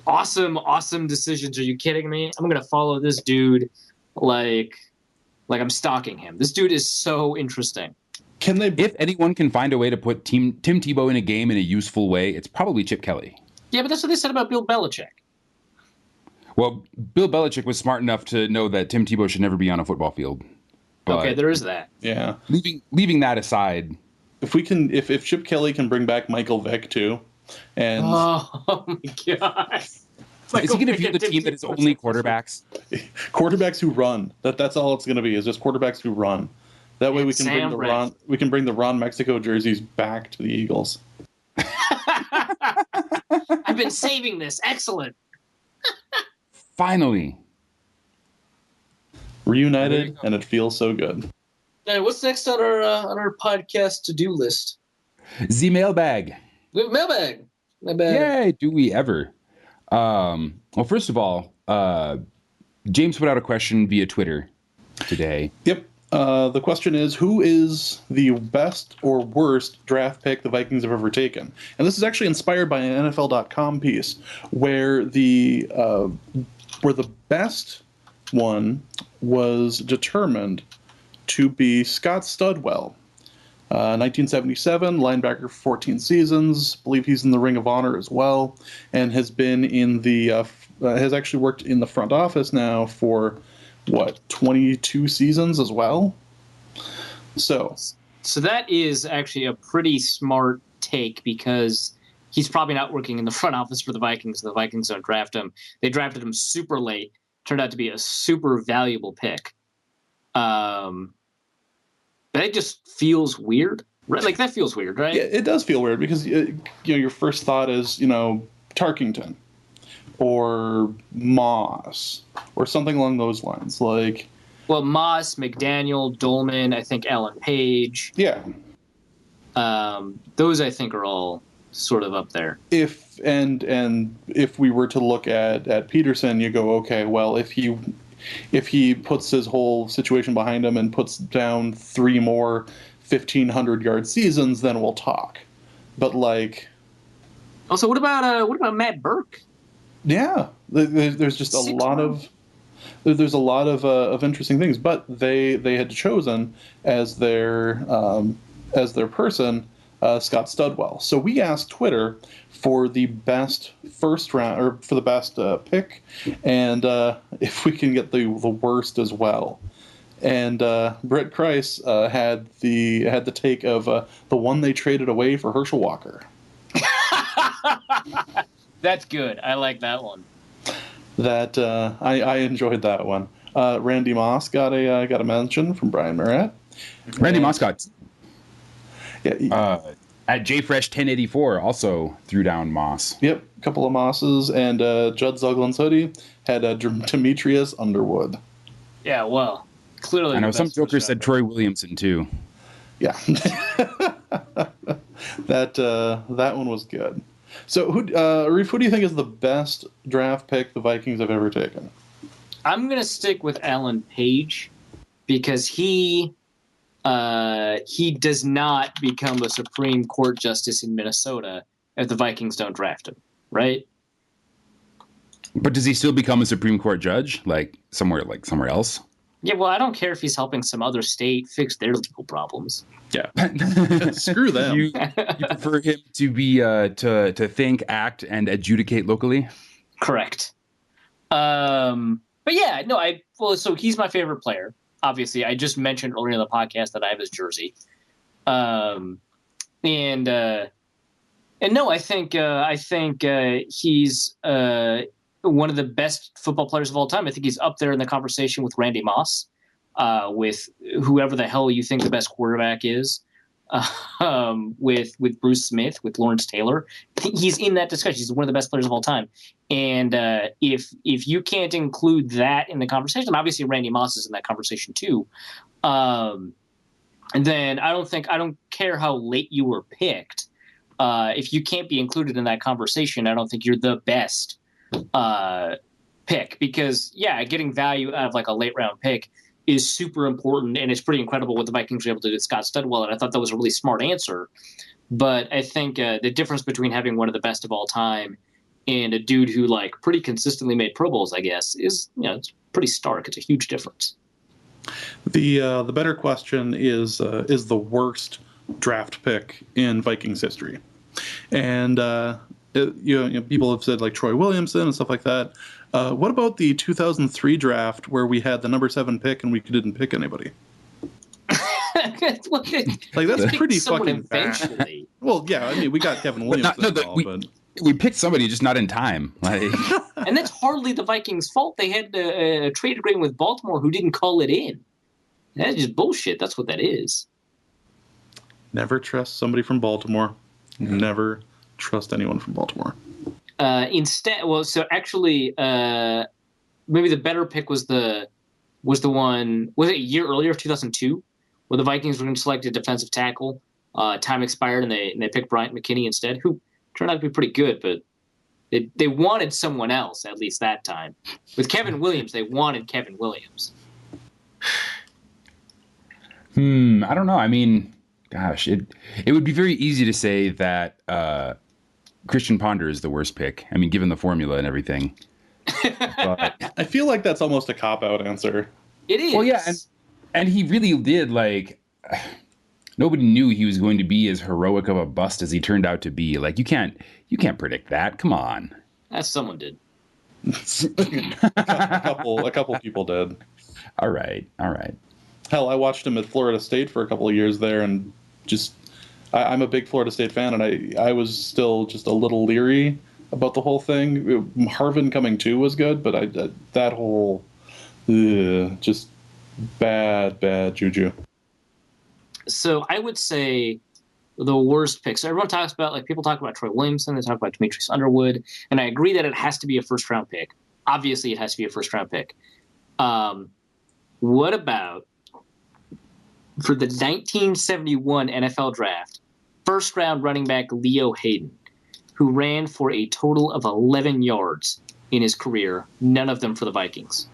Awesome decisions. Are you kidding me? I'm going to follow this dude like I'm stalking him. This dude is so interesting. Can they? If anyone can find a way to put Tim Tebow in a game in a useful way, it's probably Chip Kelly. Yeah, but that's what they said about Bill Belichick. Well, Bill Belichick was smart enough to know that Tim Tebow should never be on a football field. But okay, there is that. Yeah. Leaving that aside, if Chip Kelly can bring back Michael Vick too, and oh my god, is he going to field a team that is only quarterbacks? Quarterbacks who run. That's all it's going to be. Is just quarterbacks who run. That way we can bring the Ron Mexico jerseys back to the Eagles. I've been saving this. Excellent. Finally. Reunited, and it feels so good. Hey, what's next on our podcast to-do list? The mailbag. Mailbag. Yay, do we ever? Well, first of all, James put out a question via Twitter today. Yep. The question is, who is the best or worst draft pick the Vikings have ever taken? And this is actually inspired by an NFL.com piece where the best one was determined to be Scott Studwell. 1977, linebacker for 14 seasons. Believe he's in the Ring of Honor as well, and has been in the has actually worked in the front office now for 22 seasons as well. So that is actually a pretty smart take, because he's probably not working in the front office for the Vikings. The Vikings don't draft him. They drafted him super late. Turned out to be a super valuable pick. But it just feels weird, right? Like, that feels weird, right? Yeah, it does feel weird because your first thought is Tarkington or Moss or something along those lines. Like, well, Moss, McDaniel, Dolman, I think Alan Page. Yeah. Those I think are all sort of up there. If we were to look at Peterson, you go, okay, well, if he puts his whole situation behind him and puts down 3 more 1,500-yard seasons, then we'll talk. But like, also, what about Matt Burke? Yeah, there's just a lot of interesting things. But they had chosen as their person Scott Studwell. So we asked Twitter for the best first round, or for the best pick, and if we can get the worst as well. And Brett Kreis had the take of the one they traded away for Herschel Walker. That's good. I like that one. That I enjoyed that one. Randy Moss got a mention from Brian Marat. Randy Moss got at JFresh 1084 also threw down Moss. Yep, a couple of Mosses, and Judd Zuglin's hoodie had Demetrius Underwood. Yeah, well, clearly. I know some jokers said Troy Williamson too. Yeah, that one was good. So, Arif, who do you think is the best draft pick the Vikings have ever taken? I'm going to stick with Alan Page because he does not become a Supreme Court justice in Minnesota if the Vikings don't draft him, right? But does he still become a Supreme Court judge, like somewhere else? Yeah, well, I don't care if he's helping some other state fix their legal problems. Yeah, screw them. You prefer him to be to think, act, and adjudicate locally? Correct. But yeah, no, so he's my favorite player. Obviously, I just mentioned earlier in the podcast that I have his jersey. And no, I think he's one of the best football players of all time. I think he's up there in the conversation with Randy Moss, with whoever the hell you think the best quarterback is, with Bruce Smith, with Lawrence Taylor. He's in that discussion. He's one of the best players of all time. And if you can't include that in the conversation, obviously Randy Moss is in that conversation too. And then I don't care how late you were picked. If you can't be included in that conversation, I don't think you're the best pick, because getting value out of like a late round pick is super important, and it's pretty incredible what the Vikings were able to do with Scott Studwell, and I thought that was a really smart answer. But I think the difference between having one of the best of all time and a dude who like pretty consistently made Pro Bowls, I guess, is it's pretty stark. It's a huge difference. The better question is the worst draft pick in Vikings history, and people have said like Troy Williamson and stuff like that. What about the 2003 draft where we had the number 7 pick and we didn't pick anybody? Like, that's pretty fucking bad. Well, yeah, I mean, we got Kevin Williamson, but we picked somebody just not in time. Like, and that's hardly the Vikings' fault. They had a trade agreement with Baltimore who didn't call it in. That's just bullshit. That's what that is. Never trust somebody from Baltimore. Never trust anyone from Baltimore. So actually, maybe the better pick was the one. Was it a year earlier, 2002, where the Vikings were going to select a defensive tackle? Time expired, and they picked Bryant McKinney instead, who turned out to be pretty good, but they wanted someone else at least that time. With Kevin Williams, they wanted Kevin Williams. I don't know. I mean, gosh, it would be very easy to say that Christian Ponder is the worst pick. I mean, given the formula and everything. But I feel like that's almost a cop-out answer. It is. Well, yeah, and he really did, like, nobody knew he was going to be as heroic of a bust as he turned out to be. Like, you can't predict that. Come on. Someone did. a couple people did. All right. Hell, I watched him at Florida State for a couple of years there, and just I'm a big Florida State fan, and I was still just a little leery about the whole thing. Harvin coming too was good, but that whole just bad juju. So I would say the worst pick. So everyone talks about, like, people talk about Troy Williamson, they talk about Demetrius Underwood, and I agree that it has to be a first round pick. Obviously, it has to be a first round pick. What about for the 1971 NFL draft, first round running back Leo Hayden? who ran for a total of 11 yards in his career, none of them for the Vikings.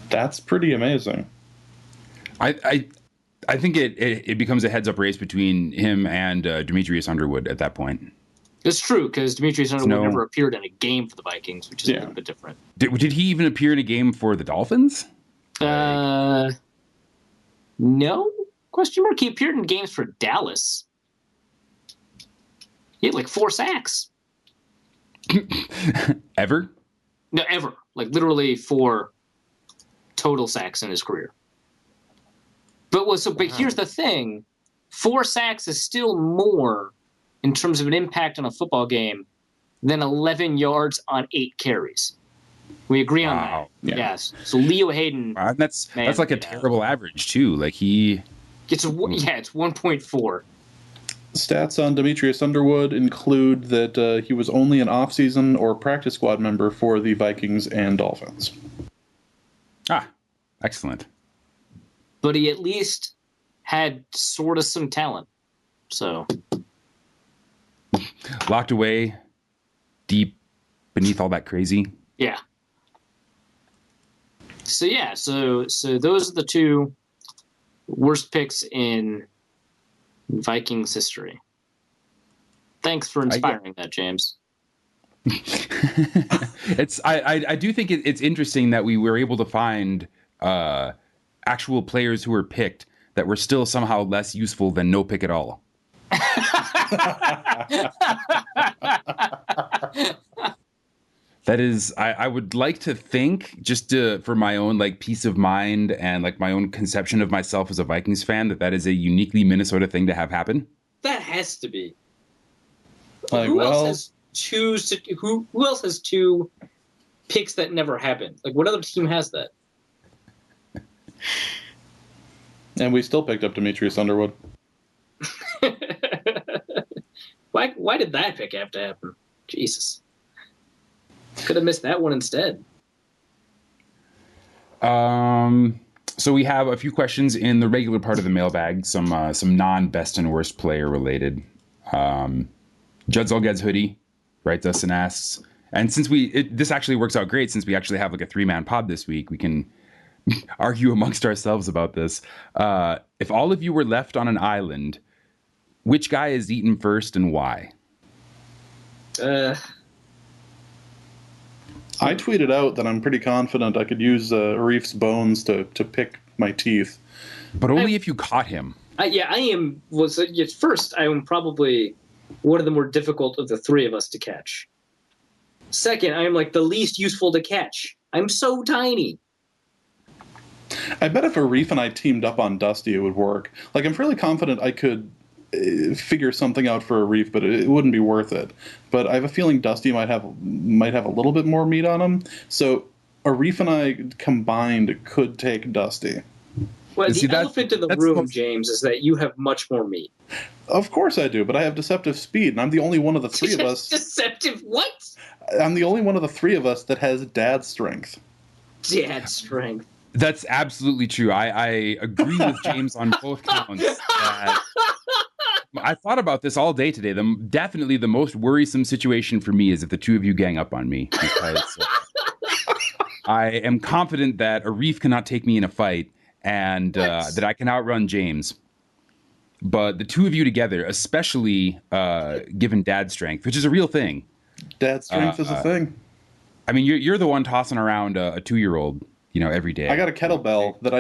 That's pretty amazing. I think it becomes a heads-up race between him and Demetrius Underwood at that point. It's true, because Demetrius Underwood never appeared in a game for the Vikings, which is a little bit different. Did he even appear in a game for the Dolphins? No? Question mark. He appeared in games for Dallas. He had like 4 sacks. Ever? No, ever. Like literally 4 total sacks in his career. But here's the thing. 4 sacks is still more in terms of an impact on a football game than 11 yards on 8 carries. We agree on that. Yeah. Yes. So Leo Hayden. That's like a terrible average too. Like it's 1.4. Stats on Demetrius Underwood include that he was only an off-season or practice squad member for the Vikings and Dolphins. Excellent. But he at least had sort of some talent. So locked away deep beneath all that crazy. Yeah. So those are the 2 worst picks in Vikings history. Thanks for inspiring that, James. I do think it's interesting that we were able to find actual players who were picked that were still somehow less useful than no pick at all. That is, I would like to think, just for my own like peace of mind and like my own conception of myself as a Vikings fan, that is a uniquely Minnesota thing to have happen. That has to be. Like, who else has 2 picks that never happened? Like, what other team has that? And we still picked up Demetrius Underwood. Why did that pick have to happen? Jesus. Could have missed that one instead. So we have a few questions in the regular part of the mailbag, some non-best and worst player related. Judd Zolgad's hoodie writes us and asks, and since this actually works out great, since we actually have like a 3-man pod this week, we can argue amongst ourselves about this. If all of you were left on an island, which guy is eaten first and why? I tweeted out that I'm pretty confident I could use Reef's bones to pick my teeth. But only if you caught him. I am probably one of the more difficult of the 3 of us to catch. Second, I am like the least useful to catch. I'm so tiny. I bet if a Reef and I teamed up on Dusty, it would work. Like, I'm fairly confident I could figure something out for a Reef, but it wouldn't be worth it. But I have a feeling Dusty might have a little bit more meat on him. So a Reef and I combined could take Dusty. Well, the elephant in the room, James, is that you have much more meat. Of course I do, but I have deceptive speed, and I'm the only one of the 3 of us. Deceptive what? I'm the only one of the 3 of us that has dad strength. Dad strength. That's absolutely true. I agree with James on both counts. I thought about this all day today. Definitely the most worrisome situation for me is if the 2 of you gang up on me, because I am confident that a Reef cannot take me in a fight and that I can outrun James. But the 2 of you together, especially given dad strength, which is a real thing. Dad strength is a thing. I mean, you're the one tossing around a 2-year-old, every day. I got a kettlebell that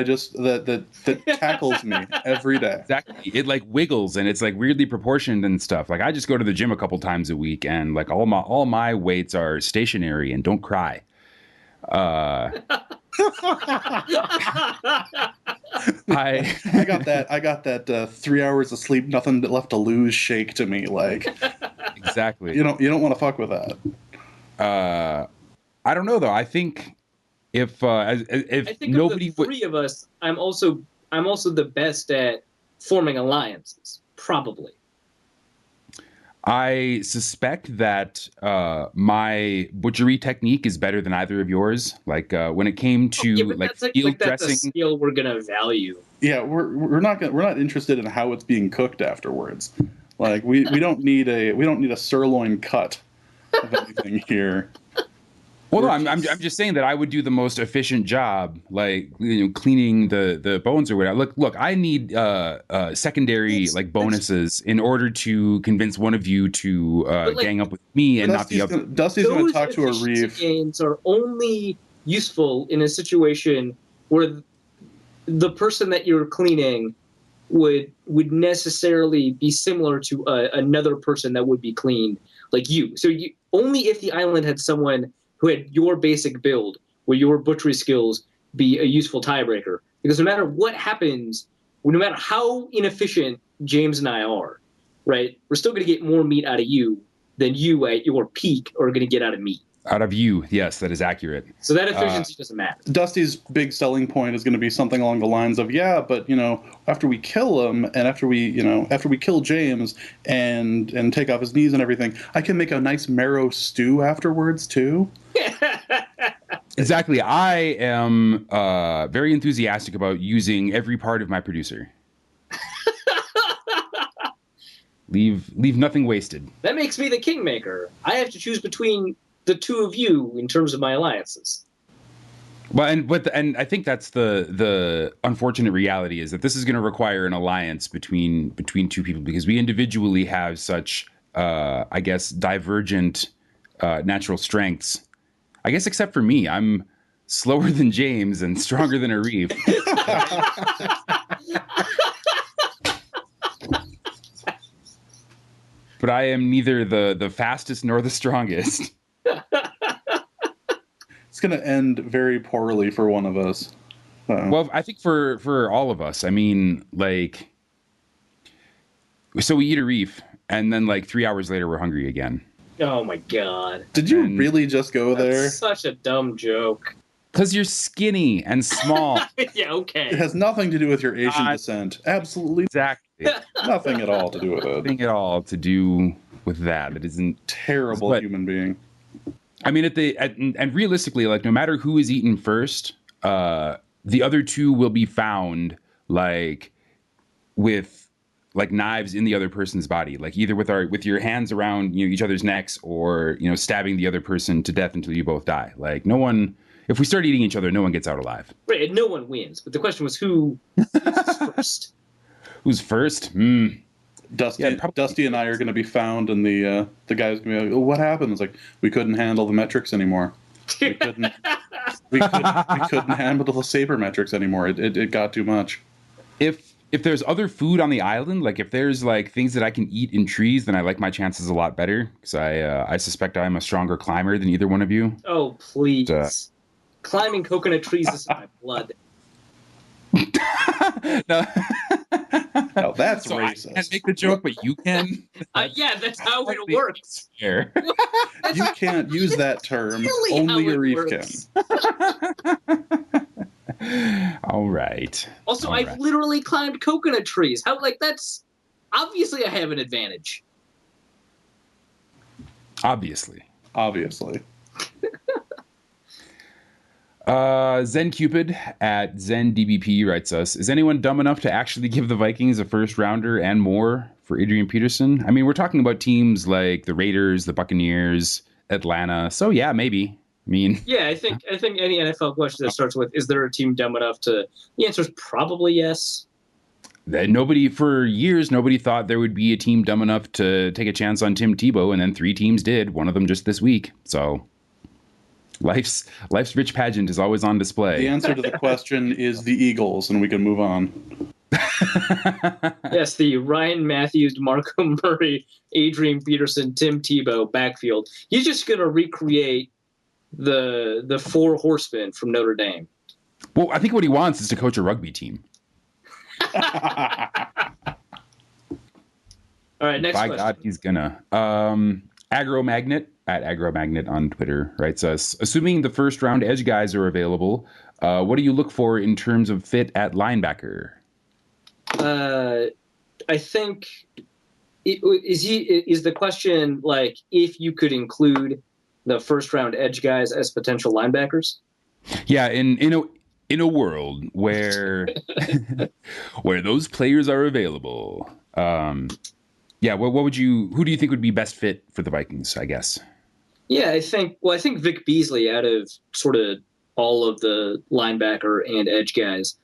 that tackles me every day. Exactly. It like wiggles and it's like weirdly proportioned and stuff. Like I just go to the gym a couple times a week and like all my weights are stationary and don't cry. I got that 3 hours of sleep, nothing left to lose shake to me. Like exactly. You don't want to fuck with that. I don't know though. I think if nobody of the 3 of us, I'm also the best at forming alliances. Probably. I suspect that my butchery technique is better than either of yours. Like when it came to field that's dressing, a skill we're gonna value. Yeah, we're not interested in how it's being cooked afterwards. Like we don't need a sirloin cut of anything here. Well, no, I'm just saying that I would do the most efficient job, like cleaning the bones or whatever. Look, I need secondary like bonuses in order to convince one of you to gang up with me and not the other. Dusty's going to talk to a reef. Gains are only useful in a situation where the person that you're cleaning would necessarily be similar to another person that would be cleaned, like you. So only if the island had someone who had your basic build, where your butchery skills be a useful tiebreaker. Because no matter what happens, no matter how inefficient James and I are, right, we're still going to get more meat out of you than you at your peak are going to get out of me. Out of you, yes, that is accurate. So that efficiency doesn't matter. Dusty's big selling point is going to be something along the lines of, yeah, but after we kill him and after we kill James and take off his knees and everything, I can make a nice marrow stew afterwards too. Exactly. I am very enthusiastic about using every part of my producer. Leave nothing wasted. That makes me the kingmaker. I have to choose between the two of you in terms of my alliances. Well, and I think that's the unfortunate reality is that this is going to require an alliance between two people because we individually have such I guess divergent natural strengths. I guess except for me, I'm slower than James and stronger than Arif. But I am neither the fastest nor the strongest. It's going to end very poorly for one of us. Well, I think for all of us, I mean, like, so we eat a reef, and then like 3 hours later, we're hungry again. Oh my god! Did you really just go there? That's such a dumb joke. Because you're skinny and small. Yeah, okay. It has nothing to do with your Asian descent. Absolutely, Exactly. nothing at all to do with it. Nothing at all to do with that. It isn't terrible human being. I mean, and realistically, like, no matter who is eaten first, the other two will be found like with like knives in the other person's body, like either with your hands around each other's necks or stabbing the other person to death until you both die. Like no one, if we start eating each other, no one gets out alive. Right, and no one wins. But the question was who's first. Who's first? Dusty and I are going to be found, and the guy's going to be like, "Oh, what happened?" It's like we couldn't handle the metrics anymore. We couldn't handle the sabermetrics anymore. It got too much. If there's other food on the island, like if there's like things that I can eat in trees, then I like my chances a lot better because I suspect I'm a stronger climber than either one of you. Oh please! Climbing coconut trees is in my blood. No. No, that's so racist. I can't make the joke, but you can. Yeah, that's how it works. You can't use that term. Really only a reef can. All right. Also, I've literally climbed coconut trees. That's obviously I have an advantage. Obviously. Zen Cupid at ZenDBP writes us, is anyone dumb enough to actually give the Vikings a first rounder and more for Adrian Peterson? I mean, we're talking about teams like the Raiders, the Buccaneers, Atlanta. So yeah, maybe. I mean, yeah, I think any NFL question that starts with, is there a team dumb enough to, the answer is probably yes. For years, nobody thought there would be a team dumb enough to take a chance on Tim Tebow. And then 3 teams did, one of them just this week. So life's rich pageant is always on display. The answer to the question is the Eagles, and we can move on. Yes, the Ryan Matthews, Marco Murray, Adrian Peterson, Tim Tebow backfield. He's just going to recreate the 4 horsemen from Notre Dame. Well, I think what he wants is to coach a rugby team. All right, next By question. God, he's gonna. Agromagnet at Agromagnet on Twitter writes us, assuming the first round edge guys are available, what do you look for in terms of fit at linebacker? I think is the question like if you could include the first round edge guys as potential linebackers? Yeah, in a world where where those players are available. Yeah. Who do you think would be best fit for the Vikings, I guess? Yeah, I think Vic Beasley, out of sort of all of the linebacker and edge guys,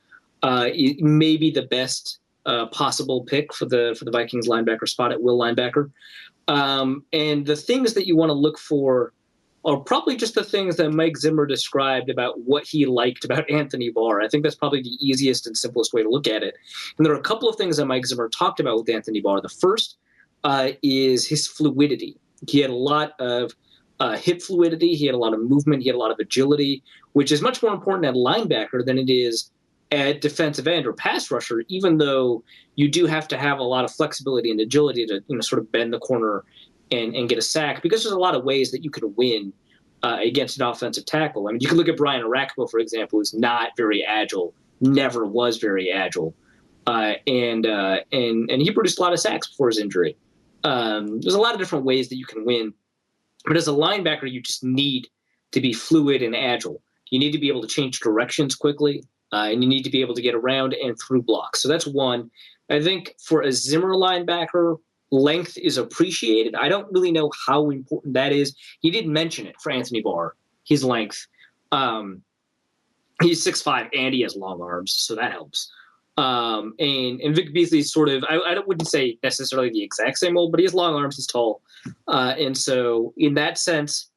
may be the best possible pick for the Vikings linebacker spot at will linebacker. And the things that you want to look for are probably just the things that Mike Zimmer described about what he liked about Anthony Barr. I think that's probably the easiest and simplest way to look at it. And there are a couple of things that Mike Zimmer talked about with Anthony Barr. The first is his fluidity. He had a lot of hip fluidity. He had a lot of movement. He had a lot of agility, which is much more important at linebacker than it is at defensive end or pass rusher, even though you do have to have a lot of flexibility and agility to sort of bend the corner and get a sack, because there's a lot of ways that you could win against an offensive tackle. I mean, you can look at Brian Arakpo, for example, who's not very agile, never was very agile, and he produced a lot of sacks before his injury. There's a lot of different ways that you can win, but as a linebacker, you just need to be fluid and agile. You need to be able to change directions quickly, and you need to be able to get around and through blocks. So that's one. I think for a Zimmer linebacker, length is appreciated. I don't really know how important that is. He did mention it for Anthony Barr, his length. He's 6'5", and he has long arms, so that helps. And Vic Beasley's sort of, I wouldn't say necessarily the exact same mold, but he has long arms, he's tall. And so in that sense,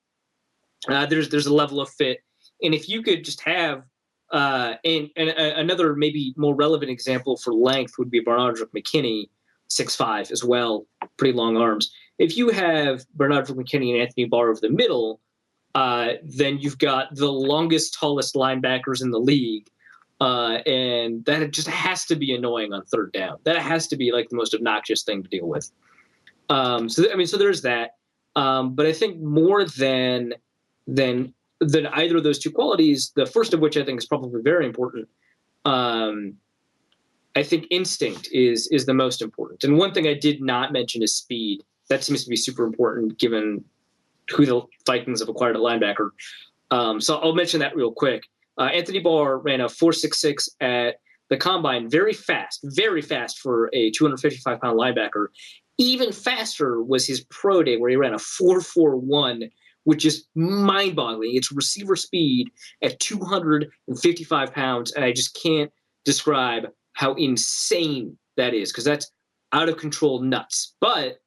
there's a level of fit. And if you could just have, and another maybe more relevant example for length would be Bernardrick McKinney, 6'5" as well, pretty long arms. If you have Bernardrick McKinney and Anthony Barr over the middle, then you've got the longest, tallest linebackers in the league. And that just has to be annoying on third down. That has to be like the most obnoxious thing to deal with. So there's that. But I think more than either of those two qualities, the first of which I think is probably very important, I think instinct is the most important. And one thing I did not mention is speed. That seems to be super important given who the Vikings have acquired at linebacker. So I'll mention that real quick. Anthony Barr ran a 4.66 at the combine, very fast for a 255-pound linebacker. Even faster was his pro day, where he ran a 4.41, which is mind-boggling. It's receiver speed at 255 pounds, and I just can't describe how insane that is, because that's out of control nuts. But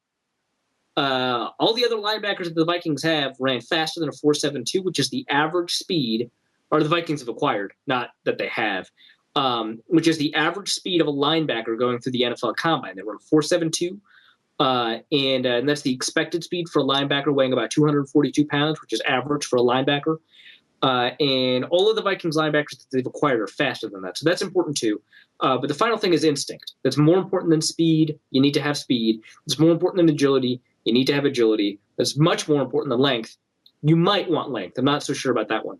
all the other linebackers that the Vikings have ran faster than a 4.72, which is the average speed, or the Vikings have acquired, not that they have, which is the average speed of a linebacker going through the NFL Combine. They run 4.72, and that's the expected speed for a linebacker weighing about 242 pounds, which is average for a linebacker. And all of the Vikings linebackers that they've acquired are faster than that. So that's important too. But the final thing is instinct. That's more important than speed. You need to have speed. It's more important than agility. You need to have agility. That's much more important than length. You might want length. I'm not so sure about that one.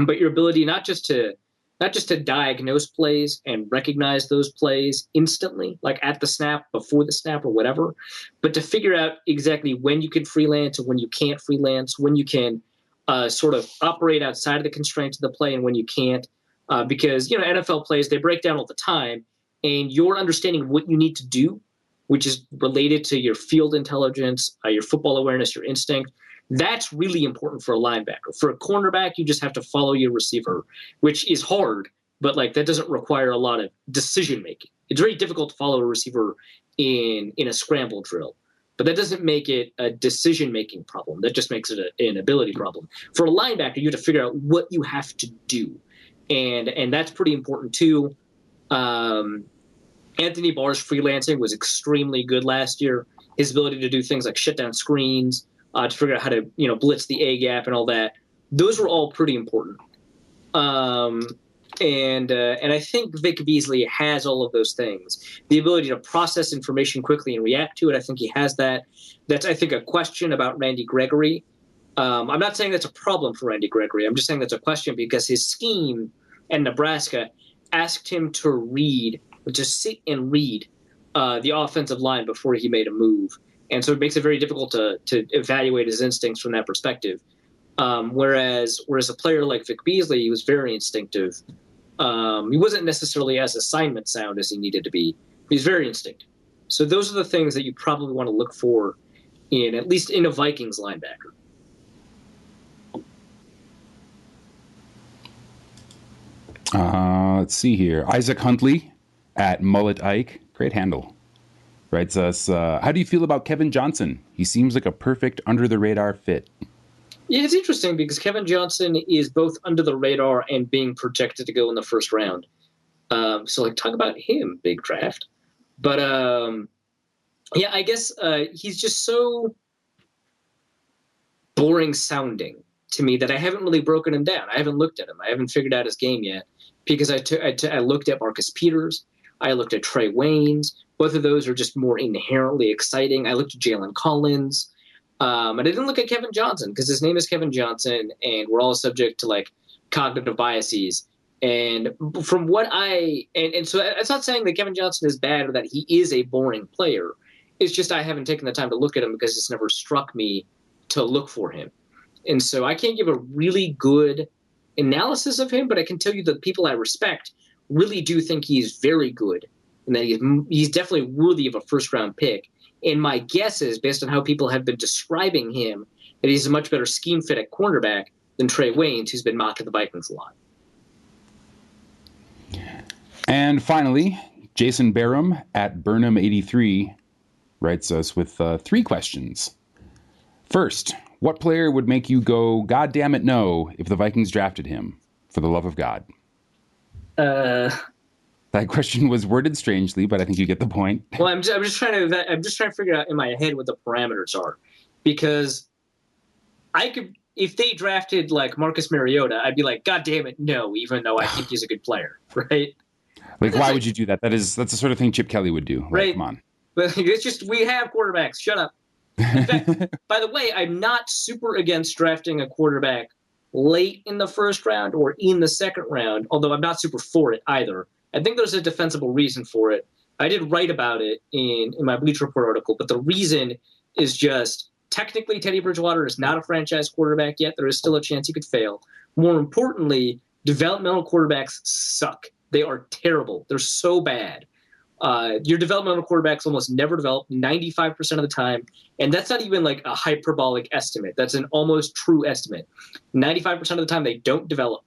But your ability not just to diagnose plays and recognize those plays instantly, like at the snap, before the snap, or whatever, but to figure out exactly when you can freelance and when you can't freelance, when you can sort of operate outside of the constraints of the play and when you can't. Because, NFL plays, they break down all the time, and your understanding of what you need to do, which is related to your field intelligence, your football awareness, your instinct, that's really important for a linebacker. For a cornerback, you just have to follow your receiver, which is hard, but that doesn't require a lot of decision making. It's very difficult to follow a receiver in a scramble drill, but that doesn't make it a decision making problem. That just makes it an ability problem. For a linebacker, you have to figure out what you have to do, and that's pretty important too. Anthony Barr's freelancing was extremely good last year. His ability to do things like shut down screens, to figure out how to blitz the A gap and all that. Those were all pretty important. And I think Vic Beasley has all of those things. The ability to process information quickly and react to it, I think he has that. That's, I think, a question about Randy Gregory. I'm not saying that's a problem for Randy Gregory. I'm just saying that's a question because his scheme in Nebraska asked him to sit and read the offensive line before he made a move. And so it makes it very difficult to evaluate his instincts from that perspective. Whereas a player like Vic Beasley, he was very instinctive. He wasn't necessarily as assignment sound as he needed to be. He's very instinctive. So those are the things that you probably want to look for in at least in a Vikings linebacker. Let's see here. Isaac Huntley at Mullet Ike. Great handle. Writes us, how do you feel about Kevin Johnson? He seems like a perfect under-the-radar fit. Yeah, it's interesting because Kevin Johnson is both under the radar and being projected to go in the first round. So, like, talk about him, big draft. But, yeah, I guess he's just so boring sounding to me that I haven't really broken him down. I haven't looked at him. I haven't figured out his game yet because I looked at Marcus Peters. I looked at Trey Waynes. Both of those are just more inherently exciting. I looked at Jalen Collins. And I didn't look at Kevin Johnson because his name is Kevin Johnson, and we're all subject to, like, cognitive biases. And from what and so it's not saying that Kevin Johnson is bad or that he is a boring player. It's just I haven't taken the time to look at him because it's never struck me to look for him. And so I can't give a really good analysis of him, but I can tell you that people I respect really do think he's very good and that he's definitely worthy of a first-round pick. And my guess is, based on how people have been describing him, that he's a much better scheme fit at cornerback than Trey Waynes, who's been mocked at the Vikings a lot. And finally, Jason Barham at Burnham83 writes us with 3 questions. First, what player would make you go, God damn it, no, if the Vikings drafted him? For the love of God. That question was worded strangely, but I think you get the point. Well, I'm just trying to figure out in my head what the parameters are, because I could, if they drafted like Marcus Mariota, I'd be like, God damn it, no, even though I think he's a good player, right? Like, why would you do that? That's the sort of thing Chip Kelly would do. Like, right? Come on. But it's just, we have quarterbacks. Shut up. In fact, by the way, I'm not super against drafting a quarterback late in the first round or in the second round, although I'm not super for it either. I think there's a defensible reason for it. I did write about it in my Bleacher Report article, but the reason is just technically Teddy Bridgewater is not a franchise quarterback yet. There is still a chance he could fail. More importantly, developmental quarterbacks suck. They are terrible. They're so bad. Your developmental quarterbacks almost never develop 95% of the time. And that's not even like a hyperbolic estimate. That's an almost true estimate. 95% of the time, they don't develop.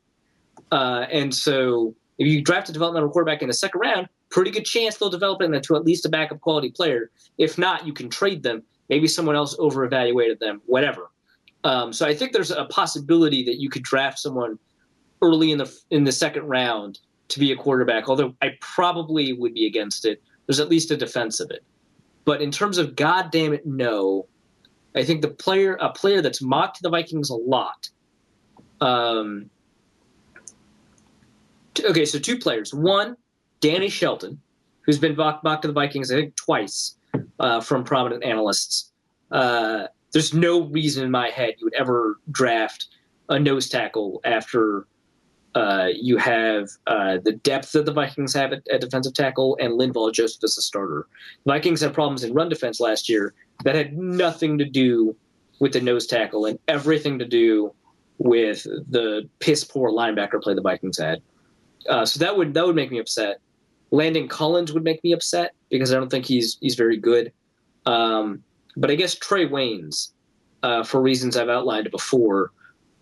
And so if you draft a developmental quarterback in the second round, pretty good chance they'll develop into at least a backup quality player. If not, you can trade them. Maybe someone else over-evaluated them, whatever. So I think there's a possibility that you could draft someone early in the second round to be a quarterback, although I probably would be against it. There's at least a defense of it. But in terms of God damn it, no, I think a player that's mocked the Vikings a lot. Okay, so 2 players. One, Danny Shelton, who's been mocked to the Vikings, I think, twice from prominent analysts. There's no reason in my head you would ever draft a nose tackle after you have the depth that the Vikings have at defensive tackle and Linval Joseph as a starter. The Vikings had problems in run defense last year that had nothing to do with the nose tackle and everything to do with the piss-poor linebacker play the Vikings had. So that would make me upset. Landon Collins would make me upset because I don't think he's very good. But I guess Trey Waynes, for reasons I've outlined before,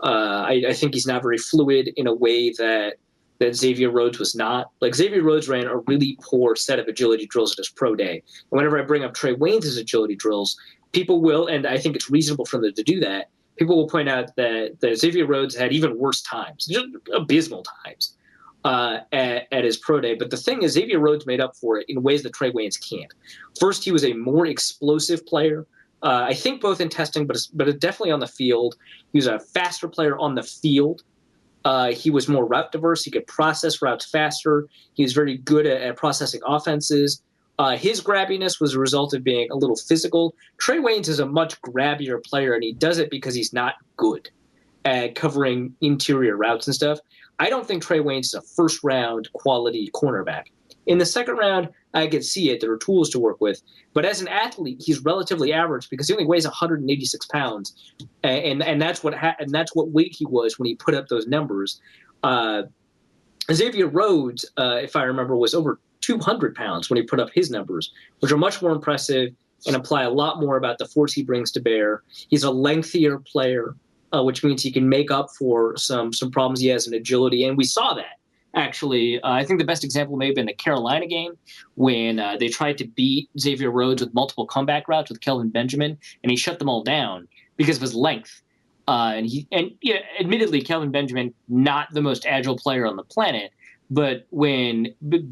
I think he's not very fluid in a way that Xavier Rhodes was not. Like, Xavier Rhodes ran a really poor set of agility drills at his pro day. And whenever I bring up Trey Waynes' agility drills, people will, and I think it's reasonable for them to do that, people will point out that Xavier Rhodes had even worse times, just abysmal times at his pro day. But the thing is, Xavier Rhodes made up for it in ways that Trey Waynes can't. First, he was a more explosive player. I think both in testing, but definitely on the field. He was a faster player on the field. He was more route diverse. He could process routes faster. He was very good at processing offenses. His grabbiness was a result of being a little physical. Trey Waynes is a much grabbier player, and he does it because he's not good at covering interior routes and stuff. I don't think Trey Waynes is a first-round quality cornerback. In the second round, I could see it. There are tools to work with. But as an athlete, he's relatively average because he only weighs 186 pounds. And that's what weight he was when he put up those numbers. Xavier Rhodes, if I remember, was over 200 pounds when he put up his numbers, which are much more impressive and imply a lot more about the force he brings to bear. He's a lengthier player, which means he can make up for some problems he has in agility, and we saw that. Actually, I think the best example may have been the Carolina game when they tried to beat Xavier Rhodes with multiple comeback routes with Kelvin Benjamin, and he shut them all down because of his length. Admittedly, Kelvin Benjamin, not the most agile player on the planet, but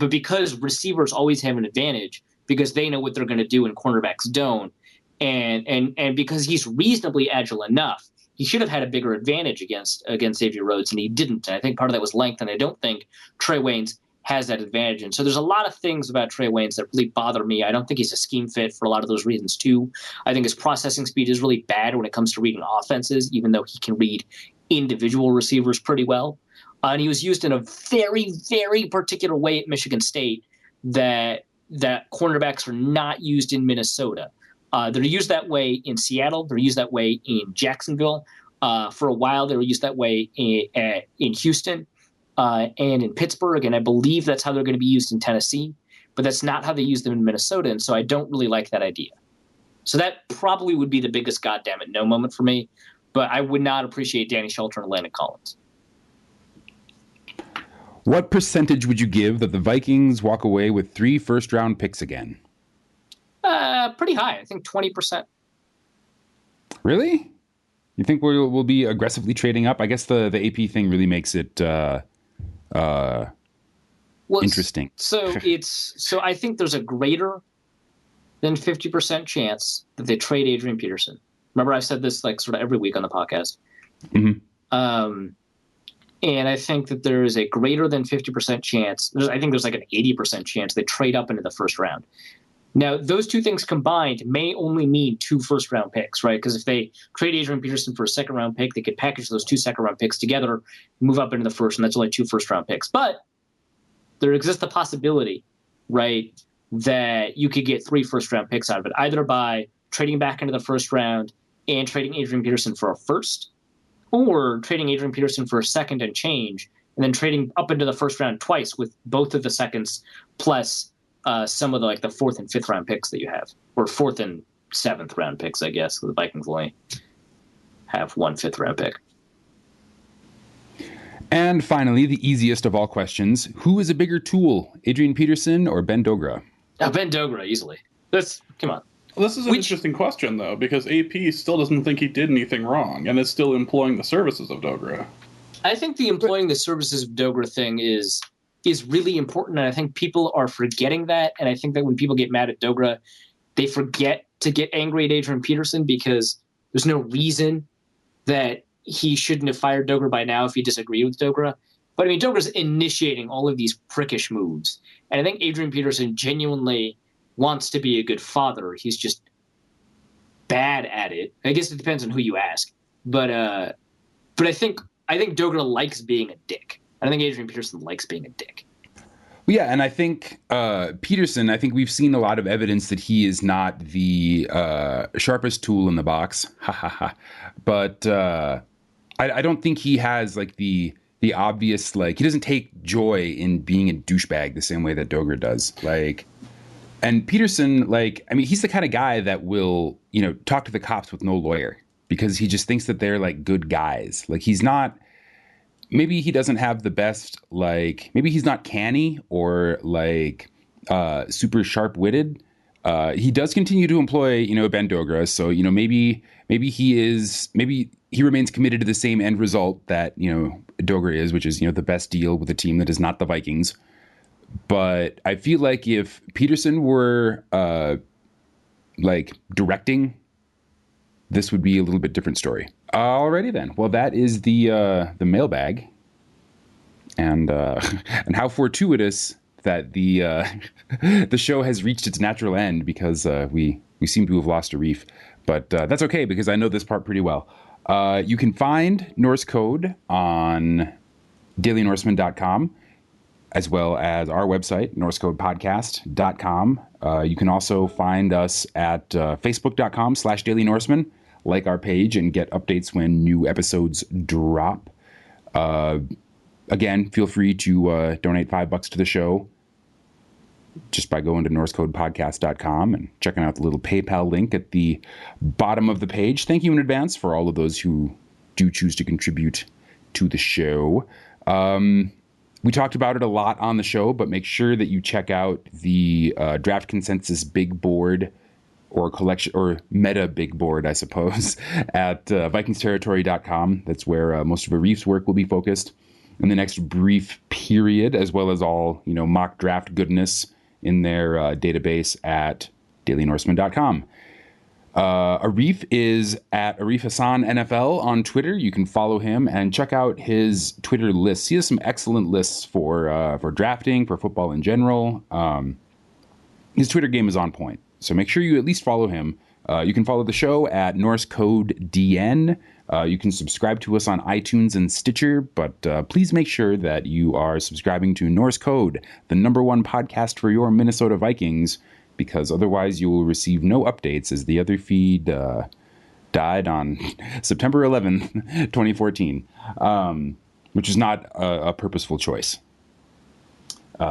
because receivers always have an advantage because they know what they're going to do and cornerbacks don't, and because he's reasonably agile enough, he should have had a bigger advantage against Xavier Rhodes, and he didn't. And I think part of that was length, and I don't think Trey Waynes has that advantage. And so there's a lot of things about Trey Waynes that really bother me. I don't think he's a scheme fit for a lot of those reasons, too. I think his processing speed is really bad when it comes to reading offenses, even though he can read individual receivers pretty well. And he was used in a very, very particular way at Michigan State that cornerbacks are not used in Minnesota. They're used that way in Seattle. They're used that way in Jacksonville. For a while, they were used that way in Houston and in Pittsburgh. And I believe that's how they're going to be used in Tennessee. But that's not how they use them in Minnesota. And so I don't really like that idea. So that probably would be the biggest goddamn it no moment for me. But I would not appreciate Danny Shelton or Landon Collins. What percentage would you give that the Vikings walk away with 3 first-round picks again? Pretty high. I think 20%. Really? You think we'll be aggressively trading up? I guess the AP thing really makes it interesting. So I think there's a greater than 50% chance that they trade Adrian Peterson. Remember, I said this like sort of every week on the podcast. Mm-hmm. And I think that there is a greater than 50% chance. I think there's like an 80% chance they trade up into the first round. Now, those two things combined may only mean 2 first-round picks, right? Because if they trade Adrian Peterson for a second-round pick, they could package those 2 second-round picks together, move up into the first, and that's only 2 first-round picks. But there exists the possibility, right, that you could get 3 first-round picks out of it, either by trading back into the first round and trading Adrian Peterson for a first, or trading Adrian Peterson for a second and change, and then trading up into the first round twice with both of the seconds plus some of the 4th and 5th round picks that you have, or 4th and 7th round picks, I guess. The Vikings only have 1 5th round pick. And finally, the easiest of all questions: who is a bigger tool, Adrian Peterson or Ben Dogra? Ben Dogra, easily. Come on. Well, this is an interesting question, though, because AP still doesn't think he did anything wrong, and is still employing the services of Dogra. I think the employing the services of Dogra thing is really important, and I think people are forgetting that. And I think that when people get mad at Dogra, they forget to get angry at Adrian Peterson, because there's no reason that he shouldn't have fired Dogra by now if he disagreed with Dogra. But I mean, Dogra's initiating all of these prickish moves, and I think Adrian Peterson genuinely wants to be a good father. He's just bad at it. I guess it depends on who you ask, but I think Dogra likes being a dick. I don't think Adrian Peterson likes being a dick. Yeah, and I think Peterson, I think we've seen a lot of evidence that he is not the sharpest tool in the box. But I don't think he has the obvious, he doesn't take joy in being a douchebag the same way that Dogra does. And Peterson, he's the kind of guy that will, talk to the cops with no lawyer, because he just thinks that they're good guys. He's not. Maybe he doesn't have the best, maybe he's not canny or super sharp-witted. He does continue to employ, Ben Dogra. So, maybe he remains committed to the same end result that, Dogra is, which is, the best deal with a team that is not the Vikings. But I feel like if Peterson were directing, this would be a little bit different story. Alrighty then. Well, that is the mailbag, and how fortuitous that the show has reached its natural end, because we seem to have lost a reef, but that's okay, because I know this part pretty well. You can find Norse Code on dailynorseman.com, as well as our website, norsecodepodcast.com. You can also find us at facebook.com/dailynorseman. Like our page and get updates when new episodes drop. Again, feel free to donate $5 to the show. just by going to NorseCodePodcast.com and checking out the little PayPal link at the bottom of the page. Thank you in advance for all of those who do choose to contribute to the show. We talked about it a lot on the show, but make sure that you check out the Draft Consensus Big Board or collection or meta big board, I suppose, at VikingsTerritory.com. That's where most of Arif's work will be focused in the next brief period, as well as all mock draft goodness in their database at DailyNorseman.com. Arif is at Arif Hassan NFL on Twitter. You can follow him and check out his Twitter lists. He has some excellent lists for drafting, for football in general. His Twitter game is on point, so make sure you at least follow him. You can follow the show at NorseCodeDN. You can subscribe to us on iTunes and Stitcher, but please make sure that you are subscribing to Norse Code, the #1 podcast for your Minnesota Vikings, because otherwise you will receive no updates, as the other feed died on September 11th, 2014, which is not a purposeful choice.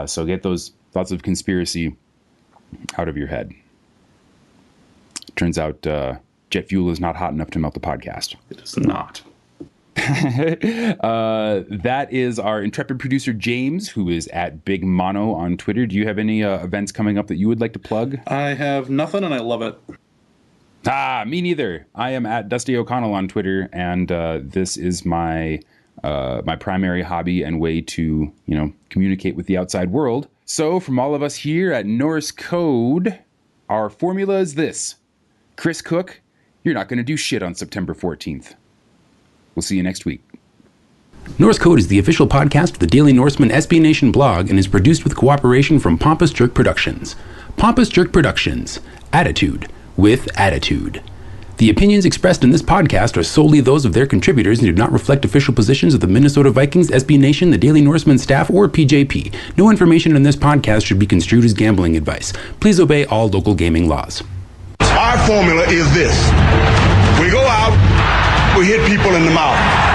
So get those thoughts of conspiracy out of your head. Turns out jet fuel is not hot enough to melt the podcast. It is not. That is our intrepid producer, James, who is at Big Mono on Twitter. Do you have any events coming up that you would like to plug? I have nothing, and I love it. Me neither. I am at Dusty O'Connell on Twitter, and this is my primary hobby and way to, communicate with the outside world. So from all of us here at Norse Code, our formula is this. Chris Cook, you're not going to do shit on September 14th. We'll see you next week. Norse Code is the official podcast of the Daily Norseman SB Nation blog and is produced with cooperation from Pompous Jerk Productions. Pompous Jerk Productions. Attitude with attitude. The opinions expressed in this podcast are solely those of their contributors and do not reflect official positions of the Minnesota Vikings, SB Nation, the Daily Norseman staff, or PJP. No information in this podcast should be construed as gambling advice. Please obey all local gaming laws. Our formula is this. We go out, we hit people in the mouth.